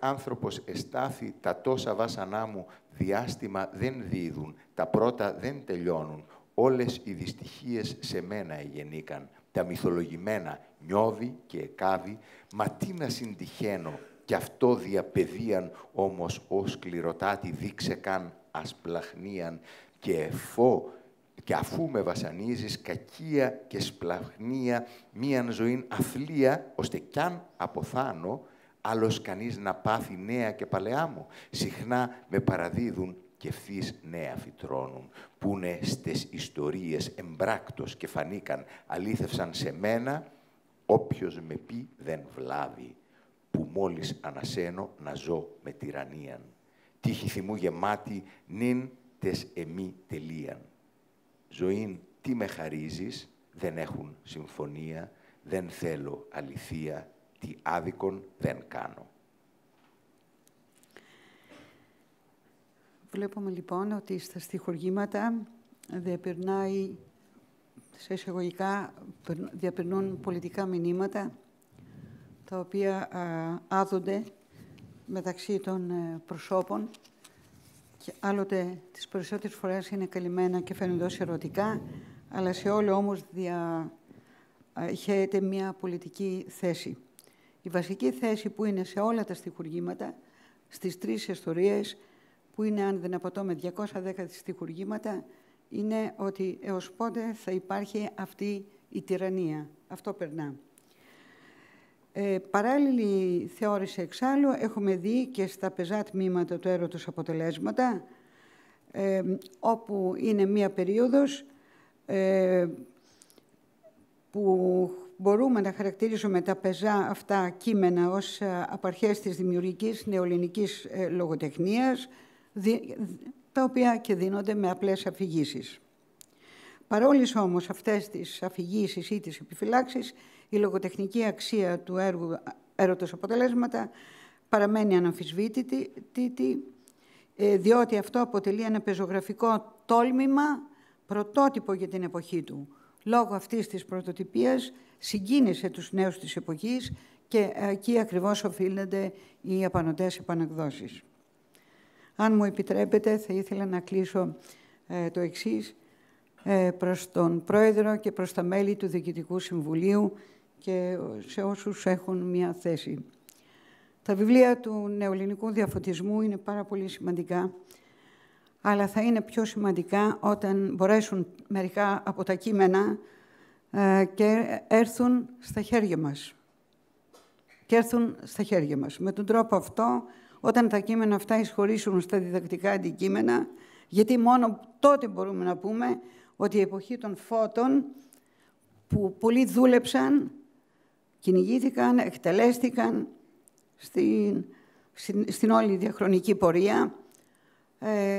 άνθρωπος εστάθη, τα τόσα βάσανά μου διάστημα δεν δίδουν, τα πρώτα δεν τελειώνουν. Όλες οι δυστυχίες σε μένα γεννήκαν, τα μυθολογημένα νιώδη και εκάβη, μα τι να συντυχαίνω, κι αυτό διαπεδίαν όμως ως σκληροτάτη δείξε καν ασπλαχνίαν και αφού με βασανίζεις κακία και σπλαχνία, μίαν ζωήν αθλία, ώστε κι αν αποθάνω, άλλος κανείς να πάθει νέα και παλαιά μου, συχνά με παραδίδουν και ευθύς νέα φυτρώνουν, που είναι στις ιστορίες εμπράκτος και φανήκαν, αλήθευσαν σε μένα, όποιος με πει δεν βλάβει, που μόλις ανασένω να ζω με τυραννίαν. Τύχη θυμού γεμάτη, νυν τες εμεί τελείαν. Ζωήν τι με χαρίζεις, δεν έχουν συμφωνία, δεν θέλω αληθεία, τι άδικον δεν κάνω. Βλέπουμε λοιπόν ότι στα στιχουργήματα διαπερνούν πολιτικά μηνύματα, τα οποία άδονται μεταξύ των προσώπων και άλλοτε τις περισσότερες φορές είναι καλυμμένα και φαίνονται ως ερωτικά, αλλά σε όλο όμως χαίρεται μια πολιτική θέση. Η βασική θέση που είναι σε όλα τα στιχουργήματα, στις τρεις ιστορίες, που είναι, αν δεν απατώ, με 210 στιχουργήματα, είναι ότι έως πότε θα υπάρχει αυτή η τυραννία. Αυτό περνά. Παράλληλη θεώρηση εξάλλου έχουμε δει και στα πεζά τμήματα του έρωτος αποτελέσματα, όπου είναι μία περίοδος που μπορούμε να χαρακτηρίσουμε τα πεζά αυτά κείμενα ως απαρχές της δημιουργικής νεοελληνικής λογοτεχνίας, τα οποία και δίνονται με απλές αφηγήσεις. Παρόλες όμως αυτές τις αφηγήσεις ή τις επιφυλάξεις, η λογοτεχνική αξία του έργου έρωτος αποτελέσματα παραμένει αναμφισβήτητη διότι αυτό αποτελεί ένα πεζογραφικό τόλμημα πρωτότυπο για την εποχή του. Λόγω αυτής της πρωτοτυπίας συγκίνησε τους νέους της εποχής και εκεί ακριβώς οφείλονται οι απανωτές επανεκδόσεις. Αν μου επιτρέπετε, θα ήθελα να κλείσω το εξής προς τον Πρόεδρο και προς τα μέλη του Διοικητικού Συμβουλίου και σε όσους έχουν μια θέση. Τα βιβλία του νεοελληνικού διαφωτισμού είναι πάρα πολύ σημαντικά, αλλά θα είναι πιο σημαντικά όταν μπορέσουν μερικά από τα κείμενα και έρθουν στα χέρια μας. Με τον τρόπο αυτό, όταν τα κείμενα αυτά εισχωρήσουν στα διδακτικά αντικείμενα, γιατί μόνο τότε μπορούμε να πούμε ότι η εποχή των φώτων, που πολλοί δούλεψαν, κυνηγήθηκαν, εκτελέστηκαν στην όλη διαχρονική πορεία,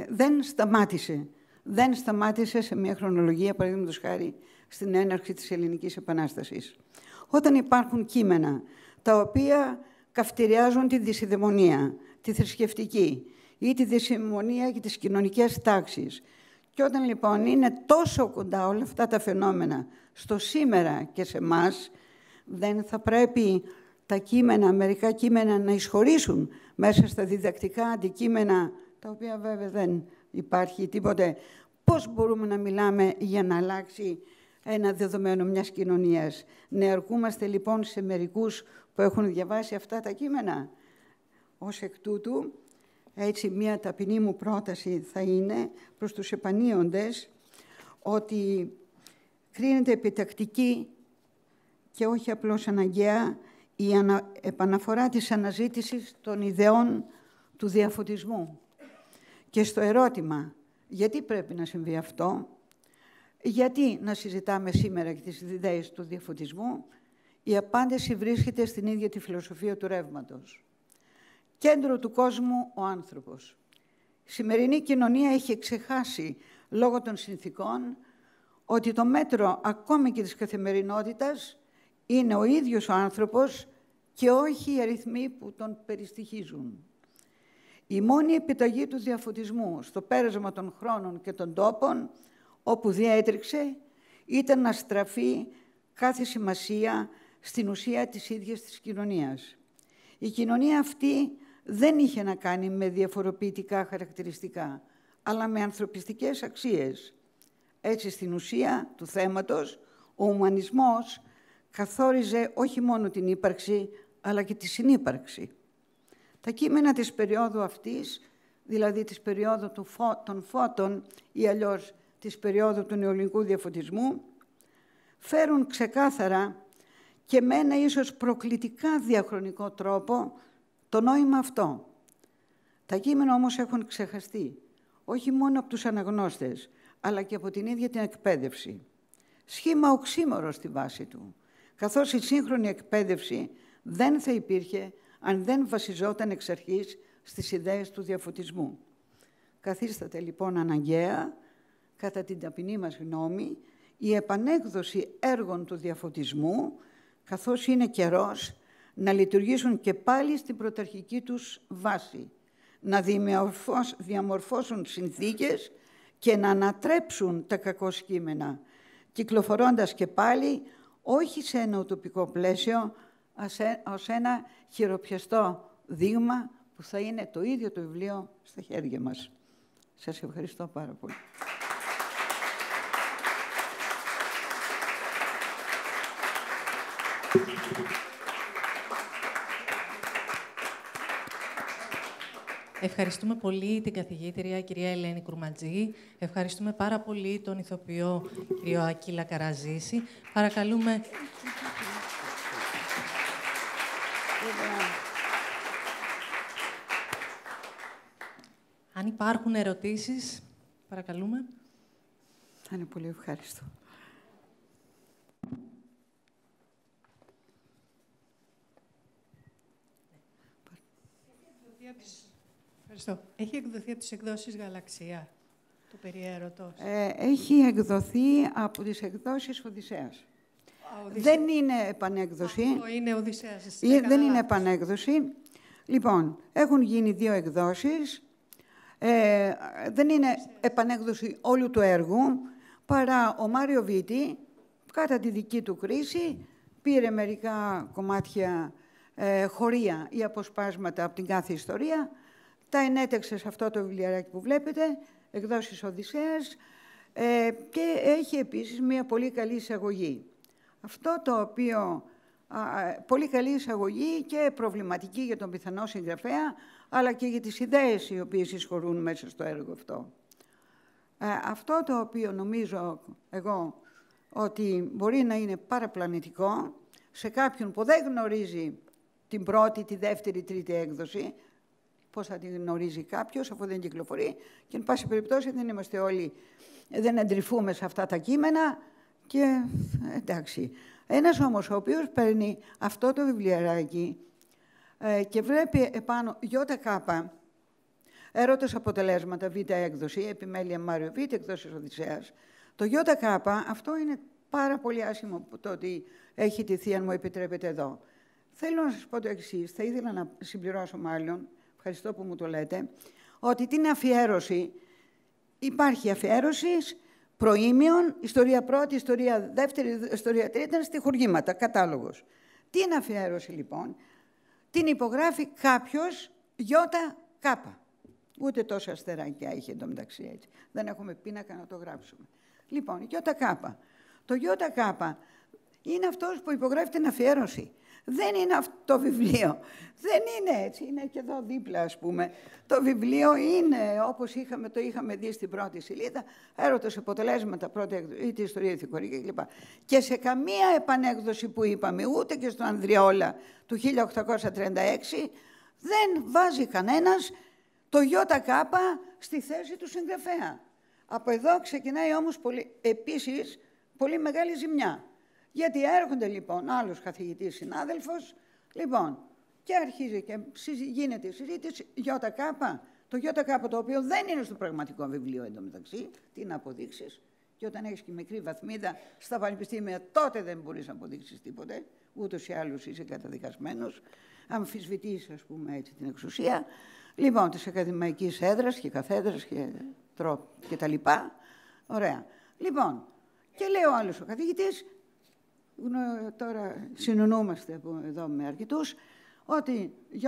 δεν σταμάτησε. Δεν σταμάτησε σε μια χρονολογία, παραδείγματος χάρη, στην έναρξη της Ελληνικής Επανάστασης. Όταν υπάρχουν κείμενα τα οποία καυτηριάζουν τη δυσιδαιμονία, τη θρησκευτική ή τη δυσιδαιμονία και τις κοινωνικές τάξεις, και όταν λοιπόν είναι τόσο κοντά όλα αυτά τα φαινόμενα στο σήμερα και σε εμάς, δεν θα πρέπει τα κείμενα, μερικά κείμενα να εισχωρήσουν μέσα στα διδακτικά αντικείμενα, τα οποία βέβαια δεν υπάρχει τίποτε. Πώς μπορούμε να μιλάμε για να αλλάξει ένα δεδομένο μιας κοινωνίας? Να αρκούμαστε λοιπόν σε μερικούς που έχουν διαβάσει αυτά τα κείμενα? Ως εκ τούτου, έτσι μια ταπεινή μου πρόταση θα είναι προς τους επανείοντες ότι κρίνεται επιτακτική και όχι απλώς αναγκαία η επαναφορά της αναζήτησης των ιδεών του διαφωτισμού. Και στο ερώτημα, γιατί πρέπει να συμβεί αυτό, γιατί να συζητάμε σήμερα και τις ιδέες του διαφωτισμού, η απάντηση βρίσκεται στην ίδια τη φιλοσοφία του ρεύματος. Κέντρο του κόσμου ο άνθρωπος. Η σημερινή κοινωνία έχει ξεχάσει, λόγω των συνθήκων, ότι το μέτρο ακόμη και της καθημερινότητας είναι ο ίδιος ο άνθρωπος και όχι οι αριθμοί που τον περιστοιχίζουν. Η μόνη επιταγή του διαφωτισμού στο πέρασμα των χρόνων και των τόπων, όπου διέτρεξε, ήταν να στραφεί κάθε σημασία στην ουσία της ίδιας της κοινωνίας. Η κοινωνία αυτή δεν είχε να κάνει με διαφοροποιητικά χαρακτηριστικά, αλλά με ανθρωπιστικές αξίες. Έτσι, στην ουσία του θέματος, ο ουμανισμός καθόριζε όχι μόνο την ύπαρξη, αλλά και τη συνύπαρξη. Τα κείμενα της περίοδου αυτής, δηλαδή της περίοδου των φώτων ή αλλιώς της περίοδου του νεοελληνικού διαφωτισμού, φέρουν ξεκάθαρα και με ένα ίσως προκλητικά διαχρονικό τρόπο το νόημα αυτό. Τα κείμενα όμως έχουν ξεχαστεί, όχι μόνο από τους αναγνώστες, αλλά και από την ίδια την εκπαίδευση. Σχήμα οξύμορο στη βάση του, καθώς η σύγχρονη εκπαίδευση δεν θα υπήρχε αν δεν βασιζόταν εξ αρχής στις ιδέες του διαφωτισμού. Καθίσταται λοιπόν αναγκαία, κατά την ταπεινή μας γνώμη, η επανέκδοση έργων του διαφωτισμού, καθώς είναι καιρός να λειτουργήσουν και πάλι στην πρωταρχική τους βάση, να διαμορφώσουν συνθήκες και να ανατρέψουν τα κακό κείμενα, κυκλοφορώντας και πάλι όχι σε ένα ουτοπικό πλαίσιο, ως ένα χειροπιαστό δείγμα που θα είναι το ίδιο το βιβλίο στα χέρια μας. Σας ευχαριστώ πάρα πολύ. Ευχαριστούμε πολύ την καθηγήτρια κυρία Ελένη Κουρματζή. Ευχαριστούμε πάρα πολύ τον ηθοποιό κύριο Ακύλα Καραζήση. Παρακαλούμε... Αν υπάρχουν ερωτήσεις, παρακαλούμε. Θα είναι πολύ ευχάριστο. Ευχαριστώ. Έχει εκδοθεί από τις εκδόσεις Γαλαξία, το περιέρωτος? Έχει εκδοθεί από τις εκδόσεις Οδυσσέας. Δεν είναι επανέκδοση. Αυτό είναι Οδυσσέας. Δεν είναι επανέκδοση. Λοιπόν, έχουν γίνει 2 εκδόσεις. Δεν είναι επανέκδοση όλου του έργου, παρά ο Μάριο Βίτη, κατά τη δική του κρίση, πήρε μερικά κομμάτια χωρία ή αποσπάσματα από την κάθε ιστορία, τα ενέταξε σε αυτό το βιβλιαράκι που βλέπετε, εκδόσεις Οδυσσέας, και έχει επίσης μια πολύ καλή εισαγωγή. Αυτό το οποίο, πολύ καλή εισαγωγή και προβληματική για τον πιθανό συγγραφέα, αλλά και για τις ιδέες οι οποίες εισχωρούν μέσα στο έργο αυτό. Αυτό το οποίο νομίζω εγώ ότι μπορεί να είναι παραπλανητικό σε κάποιον που δεν γνωρίζει την πρώτη, τη δεύτερη, τρίτη έκδοση, πώς θα την γνωρίζει κάποιος αφού δεν κυκλοφορεί, και εν πάση περιπτώσει δεν είμαστε όλοι, δεν εντρυφούμε σε αυτά τα κείμενα και εντάξει. Ένας όμως ο οποίος παίρνει αυτό το βιβλιαράκι και βλέπει επάνω ΙΚ, έρωτες αποτελέσματα, Β' έκδοση, επιμέλεια Μάριο Βίτη, εκδόσεις Οδυσσέας. Το ΙΚ, αυτό είναι πάρα πολύ άσχημο το ότι έχει τηθεί, αν μου επιτρέπετε εδώ. Θέλω να σας πω το εξής, θα ήθελα να συμπληρώσω μάλλον, ευχαριστώ που μου το λέτε, ότι την αφιέρωση, υπάρχει αφιέρωση προήμιων, ιστορία πρώτη, ιστορία δεύτερη, ιστορία τρίτη, ήταν στιχουργήματα, κατάλογος. Την αφιέρωση λοιπόν, την υπογράφει κάποιος ΙΚ. Ούτε τόσα αστεράκια είχε εντωμεταξύ έτσι. Δεν έχουμε πίνακα να το γράψουμε. Λοιπόν, ΙΚ. Το ΙΚ είναι αυτός που υπογράφει την αφιέρωση. Δεν είναι αυτό το βιβλίο. Δεν είναι έτσι. Είναι και εδώ δίπλα, ας πούμε. Το βιβλίο είναι, όπως το είχαμε δει στην πρώτη σελίδα, έρωτες αποτελέσματα, πρώτη ή τη ιστορία ηθικορική κλπ. Και σε καμία επανέκδοση που είπαμε, ούτε και στο Ανδριόλα του 1836, δεν βάζει κανένας το ΙΚ στη θέση του συγγραφέα. Από εδώ ξεκινάει όμως επίσης πολύ μεγάλη ζημιά. Γιατί έρχονται λοιπόν άλλος καθηγητής συνάδελφος, λοιπόν, και αρχίζει και γίνεται η συζήτηση ΙΚ. Το ΙΚ το οποίο δεν είναι στο πραγματικό βιβλίο εντωμεταξύ, τι να αποδείξεις, και όταν έχεις και μικρή βαθμίδα στα πανεπιστήμια, τότε δεν μπορείς να αποδείξεις τίποτε, ούτως ή άλλως είσαι καταδικασμένος, αμφισβητείς, ας πούμε, έτσι την εξουσία, λοιπόν, της ακαδημαϊκής έδρας και καθέδρας και τα λοιπά. Ωραία. Λοιπόν, και λέει ο άλλος ο καθηγητής, τώρα συνονούμαστε εδώ με αρκετούς, ότι ΙΚ,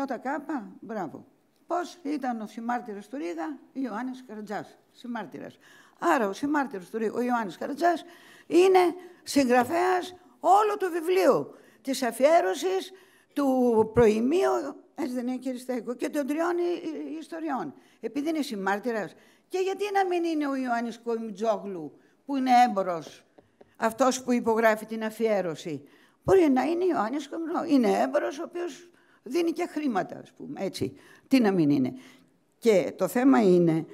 μπράβο. Πώς ήταν ο συμμάρτυρας του Ρήγα, Ιωάννης Καρατζάς, συμμάρτυρας. Άρα ο συμμάρτυρας του Ρήγα, ο Ιωάννης Καρατζάς, είναι συγγραφέας όλου του βιβλίου, της αφιέρωσης, του προημίου, έτσι δεν είναι, κύριε Στέκο, και των 3 ιστοριών. Επειδή είναι συμμάρτυρας, και γιατί να μην είναι ο Ιωάννης Κοϊμτζόγλου, που είναι έμπορος, αυτός που υπογράφει την αφιέρωση. Μπορεί να είναι Ιωάννης Κοϊμτζόγλου. Είναι έμπορος, ο οποίος δίνει και χρήματα, ας πούμε, έτσι. Τι να μην είναι. Και το θέμα είναι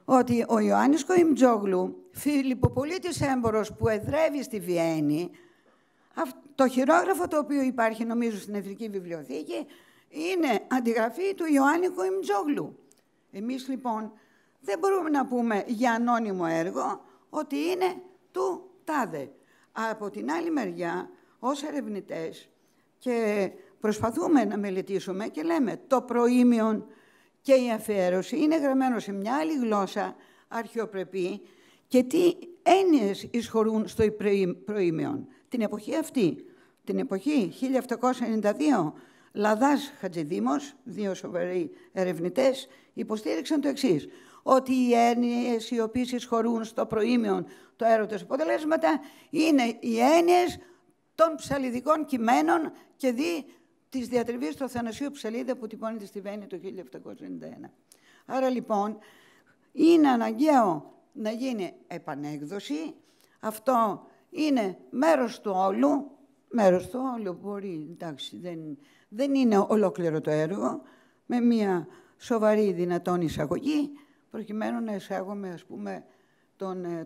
ότι ο Ιωάννης Κοϊμτζόγλου, φιλιπποπολίτης έμπορος που εδρεύει στη Βιέννη, το χειρόγραφο το οποίο υπάρχει, νομίζω, στην Εθνική Βιβλιοθήκη, είναι αντιγραφή του Ιωάννη Κοϊμτζόγλου. Εμείς, λοιπόν, δεν μπορούμε να πούμε για ανώνυμο έργο ότι είναι του τάδε. Από την άλλη μεριά, ως ερευνητές, και προσπαθούμε να μελετήσουμε και λέμε το προήμιον και η αφιέρωση είναι γραμμένο σε μια άλλη γλώσσα αρχαιοπρεπή και τι έννοιες εισχωρούν στο προήμιον. Την εποχή αυτή, την εποχή 1792, Λαδάς Χατζηδήμος, 2 σοβαροί ερευνητές, υποστήριξαν το εξής, ότι οι έννοιες οι οποίες εισχωρούν στο προήμιον το έρωτες αποτελέσματα είναι οι έννοιες των ψαλιδικών κειμένων και δι της διατριβής του Αθανασίου Ψαλίδα που τυπώνεται στη Βέννη το 1791. Άρα λοιπόν είναι αναγκαίο να γίνει επανέκδοση. Αυτό είναι μέρος του όλου. Μέρος του όλου μπορεί, εντάξει, δεν είναι ολόκληρο το έργο, με μια σοβαρή δυνατόν εισαγωγή, προκειμένου να εισάγουμε, ας πούμε,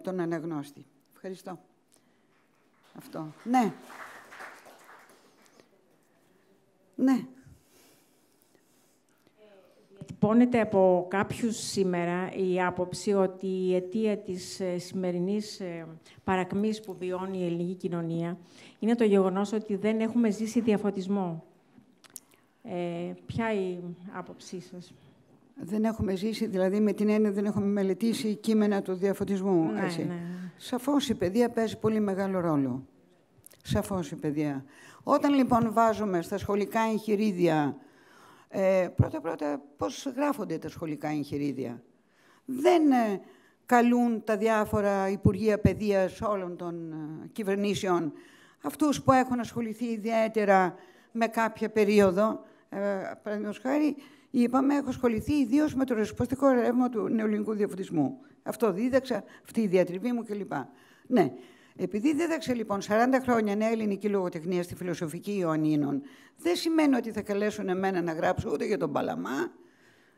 τον αναγνώστη. Ευχαριστώ. Αυτό. Ναι. Ναι. Διατυπώνεται από κάποιους σήμερα η άποψη ότι η αιτία της σημερινής παρακμής που βιώνει η ελληνική κοινωνία είναι το γεγονός ότι δεν έχουμε ζήσει διαφωτισμό. Ποια η άποψή σας? Δεν έχουμε ζήσει, δηλαδή με την έννοια δεν έχουμε μελετήσει κείμενα του διαφωτισμού. Ναι, έτσι. ναι. Σαφώς η παιδεία παίζει πολύ μεγάλο ρόλο. Σαφώς η παιδεία. Όταν λοιπόν βάζουμε στα σχολικά εγχειρίδια, πρώτα-πρώτα πώς γράφονται τα σχολικά εγχειρίδια. Δεν καλούν τα διάφορα Υπουργεία Παιδείας όλων των κυβερνήσεων, αυτούς που έχουν ασχοληθεί ιδιαίτερα με κάποια περίοδο. Παραδείγματος χάρη, είπαμε, έχω ασχοληθεί ιδίως με το ριζοσπαστικό ρεύμα του νεοελληνικού διαφωτισμού. Αυτό δίδαξα, αυτή η διατριβή μου κλπ. Ναι. Επειδή δίδαξε λοιπόν 40 χρόνια νέα ελληνική λογοτεχνία στη φιλοσοφική Ιωαννίνων, δεν σημαίνει ότι θα καλέσουν εμένα να γράψω ούτε για τον Παλαμά,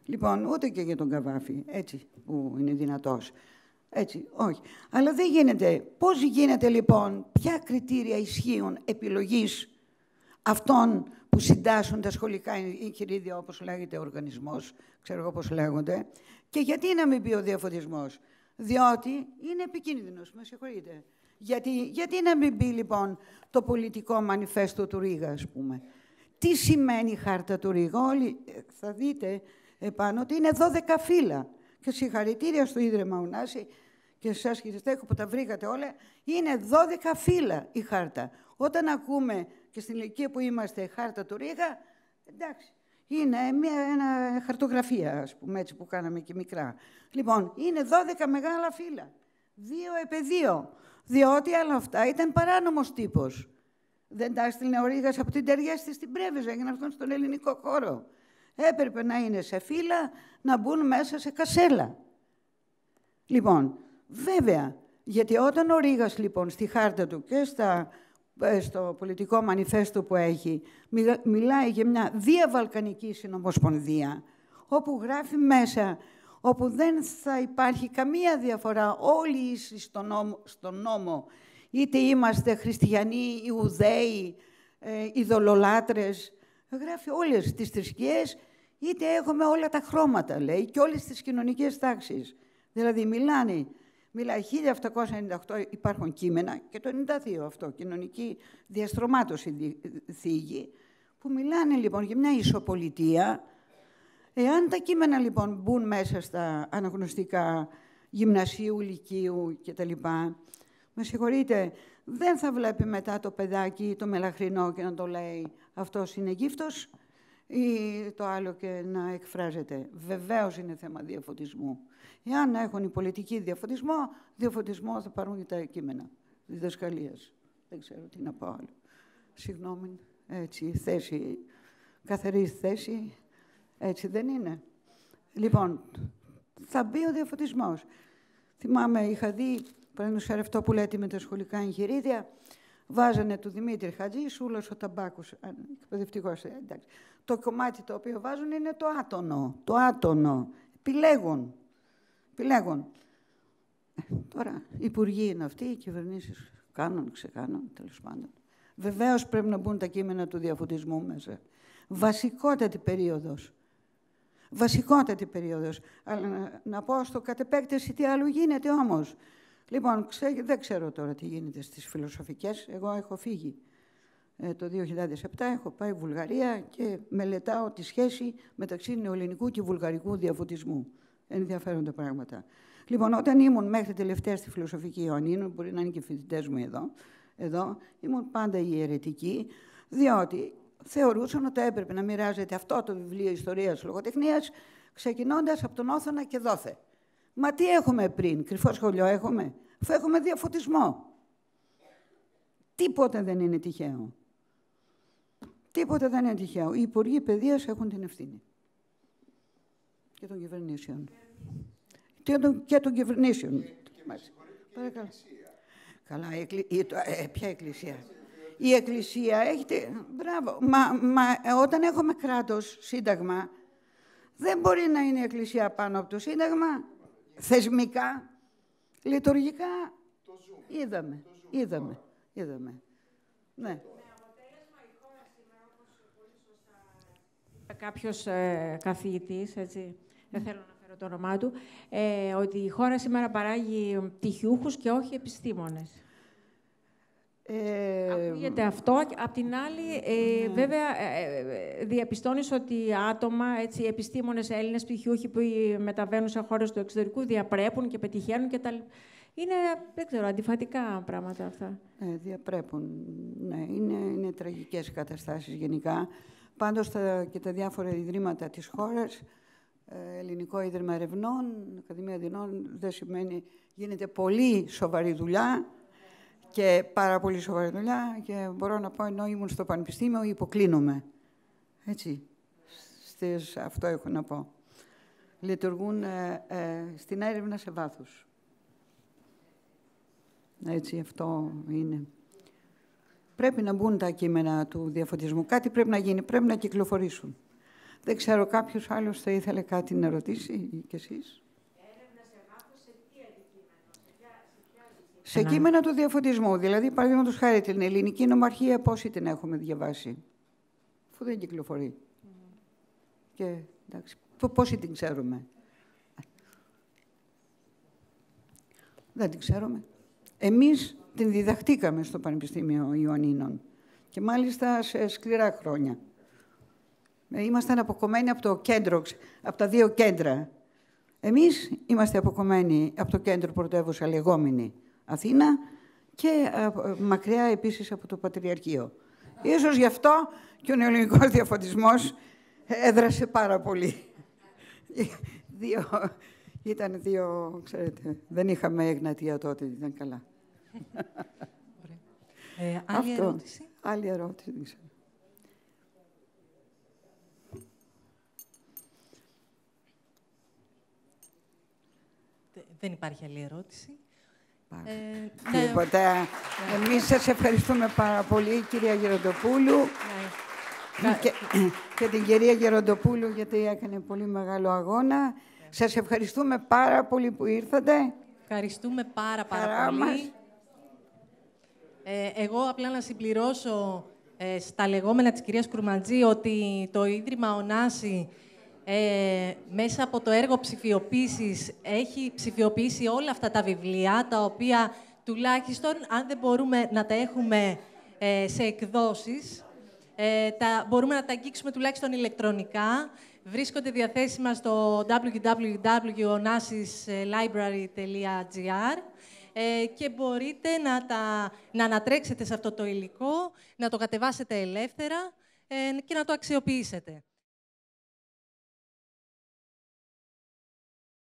λοιπόν, ούτε και για τον Καβάφη, έτσι, που είναι δυνατός. Έτσι, όχι. Αλλά δεν γίνεται. Πώς γίνεται λοιπόν, ποια κριτήρια ισχύουν επιλογής αυτών που συντάσσουν τα σχολικά εγχειρίδια, όπως λέγεται ο οργανισμός, ξέρω εγώ πώς λέγονται, και γιατί να μην πει ο διαφωτισμός? Διότι είναι επικίνδυνος, με συγχωρείτε. Γιατί να μην πει λοιπόν το πολιτικό μανιφέστο του Ρήγα, ας πούμε? Τι σημαίνει η χάρτα του Ρήγα? Όλοι θα δείτε επάνω ότι είναι 12 φύλλα. Και συγχαρητήρια στο Ίδρυμα Ουνάση και σε εσάς, κύριε Στέχο, που τα βρήκατε όλα. Είναι 12 φύλλα η χάρτα. Όταν ακούμε και στην ηλικία που είμαστε χάρτα του Ρήγα, εντάξει, είναι ένα χαρτογραφία, ας πούμε, έτσι που κάναμε και μικρά. Λοιπόν, είναι 12 μεγάλα φύλλα, 2x2, διότι άλλα αυτά ήταν παράνομος τύπος. Δεν τα έστειλε ο Ρήγας από την Τεριέστη στην Πρέβεζα, έγινε αυτόν στον ελληνικό χώρο. Έπρεπε να είναι σε φύλλα, να μπουν μέσα σε κασέλα. Λοιπόν, βέβαια, γιατί όταν ο Ρήγας λοιπόν στη χάρτα του και στο πολιτικό μανιφέστο που έχει, μιλάει για μια διαβαλκανική συνομοσπονδία, όπου γράφει μέσα, όπου δεν θα υπάρχει καμία διαφορά, όλοι ίσοι στον νόμο, είτε είμαστε χριστιανοί, Ιουδαίοι, ειδωλολάτρες, γράφει όλες τις θρησκείες, είτε έχουμε όλα τα χρώματα, λέει, και όλες τις κοινωνικές τάξεις. Δηλαδή, μιλάει 1798 υπάρχουν κείμενα και το 92 αυτό, κοινωνική διαστρωμάτωση θίγει, που μιλάνε λοιπόν για μια ισοπολιτεία. Εάν τα κείμενα λοιπόν μπουν μέσα στα αναγνωστικά γυμνασίου, λυκείου κτλ., με συγχωρείτε, δεν θα βλέπει μετά το παιδάκι το μελαχρινό και να το λέει αυτός είναι γύφτος ή το άλλο και να εκφράζεται. Βεβαίως είναι θέμα διαφωτισμού. Εάν έχουν οι πολιτικοί διαφωτισμό θα πάρουν και τα κείμενα διδασκαλίας. Δεν ξέρω τι να πω άλλο. Συγγνώμη, έτσι, θέση, καθαρή θέση, έτσι δεν είναι? Λοιπόν, θα μπει ο διαφωτισμός. Θυμάμαι, είχα δει, παραδείγματος χάρη αυτό που λέτε με τα σχολικά εγχειρίδια, βάζανε του Δημήτρη Χατζή, Σούλος ο Ταμπάκος, εκπαιδευτικός, εντάξει. Το κομμάτι το οποίο βάζουν είναι το άτονο. Επιλέγουν. Τώρα, οι υπουργοί είναι αυτοί, οι κυβερνήσεις κάνουν, ξεκάνουν, τέλος πάντων. Βεβαίως πρέπει να μπουν τα κείμενα του διαφωτισμού μέσα. Βασικότατη περίοδος. Αλλά να πω στο κατ' επέκταση τι άλλο γίνεται όμως. Λοιπόν, δεν ξέρω τώρα τι γίνεται στις φιλοσοφικές. Εγώ έχω φύγει το 2007, έχω πάει Βουλγαρία και μελετάω τη σχέση μεταξύ νεοελληνικού και βουλγαρικού διαφωτισμού. Ενδιαφέροντα πράγματα. Λοιπόν, όταν ήμουν μέχρι τελευταία στη φιλοσοφική Ιωαννίνων, μπορεί να είναι και φοιτητές μου εδώ, ήμουν πάντα η αιρετική, διότι θεωρούσαν ότι έπρεπε να μοιράζεται αυτό το βιβλίο Ιστορίας Λογοτεχνίας, ξεκινώντας από τον Όθωνα και δόθε. Μα τι έχουμε πριν, κρυφό σχολείο έχουμε, αφού έχουμε διαφωτισμό. Τίποτε δεν είναι τυχαίο. Οι Υπουργοί Παιδείας έχουν την ευθύνη. Και των κυβερνήσεων. Και των κυβερνήσεων. Παρακαλώ. Καλά, ποια εκκλησία? Η εκκλησία έχετε... Μπράβο. Μα όταν έχουμε κράτος, σύνταγμα, δεν μπορεί να είναι η εκκλησία πάνω από το σύνταγμα. Θεσμικά, λειτουργικά. Είδαμε. Ναι. Κάποιος καθηγητής, έτσι, δεν θέλω να φέρω το όνομά του, ότι η χώρα σήμερα παράγει πτυχιούχους και όχι επιστήμονες. Ακούγεται αυτό. Απ' την άλλη, βέβαια, διαπιστώνεις ότι άτομα, έτσι, επιστήμονες Έλληνες πτυχιούχοι που μεταβαίνουν σε χώρες του εξωτερικού διαπρέπουν και πετυχαίνουν και τα λοιπά. Είναι, δεν ξέρω, αντιφατικά πράγματα αυτά. Διαπρέπουν. Ναι, είναι τραγικές οι καταστάσεις γενικά. Πάντως και τα διάφορα ιδρύματα της χώρας, Ελληνικό Ίδρυμα Ερευνών, Ακαδημία Αθηνών, δεν σημαίνει, γίνεται πολύ σοβαρή δουλειά και πάρα πολύ σοβαρή δουλειά και μπορώ να πω, ενώ ήμουν στο Πανεπιστήμιο, υποκλίνομαι. Έτσι, αυτό έχω να πω. Λειτουργούν στην έρευνα σε βάθος. Έτσι, αυτό είναι. Πρέπει να μπουν τα κείμενα του διαφωτισμού. Κάτι πρέπει να γίνει, πρέπει να κυκλοφορήσουν. Δεν ξέρω, κάποιος άλλος θα ήθελε κάτι να ρωτήσει, κι εσείς. Έρευνα σε βάθος σε τι αντικείμενο, σε κείμενα του διαφωτισμού. Δηλαδή, παραδείγματος χάρη, την ελληνική νομαρχία, πόσοι την έχουμε διαβάσει, αφού δεν κυκλοφορεί. Και, εντάξει, πόσοι την ξέρουμε. Δεν την ξέρουμε. Εμείς την διδαχτήκαμε στο Πανεπιστήμιο Ιωαννίνων και μάλιστα σε σκληρά χρόνια. Ήμασταν αποκομμένοι από το κέντρο, από τα δύο κέντρα. Εμείς είμαστε αποκομμένοι από το κέντρο πρωτεύουσα λεγόμενη Αθήνα και μακριά επίσης από το Πατριαρχείο. Ίσως γι' αυτό και ο νεοελληνικός διαφωτισμός έδρασε πάρα πολύ. Ήταν δύο, ξέρετε, δεν είχαμε Εγνατία τότε, ήταν καλά. Άλλη ερώτηση. Άλλη ερώτηση, δεν ξέρω. Δεν υπάρχει άλλη ερώτηση. Τίποτα. Εμείς σας ευχαριστούμε πάρα πολύ, κυρία Γεροντοπούλου. Και την κυρία Γεροντοπούλου, γιατί έκανε πολύ μεγάλο αγώνα. Σας ευχαριστούμε πάρα πολύ που ήρθατε. Ευχαριστούμε πάρα πολύ. Εγώ απλά να συμπληρώσω στα λεγόμενα της κυρίας Κουρμαντζή ότι το Ίδρυμα Ωνάση μέσα από το έργο ψηφιοποίησης έχει ψηφιοποιήσει όλα αυτά τα βιβλία, τα οποία τουλάχιστον, αν δεν μπορούμε να τα έχουμε σε εκδόσεις, μπορούμε να τα αγγίξουμε τουλάχιστον ηλεκτρονικά. Βρίσκονται διαθέσιμα στο www.onasislibrary.gr και μπορείτε να ανατρέξετε σε αυτό το υλικό, να το κατεβάσετε ελεύθερα και να το αξιοποιήσετε.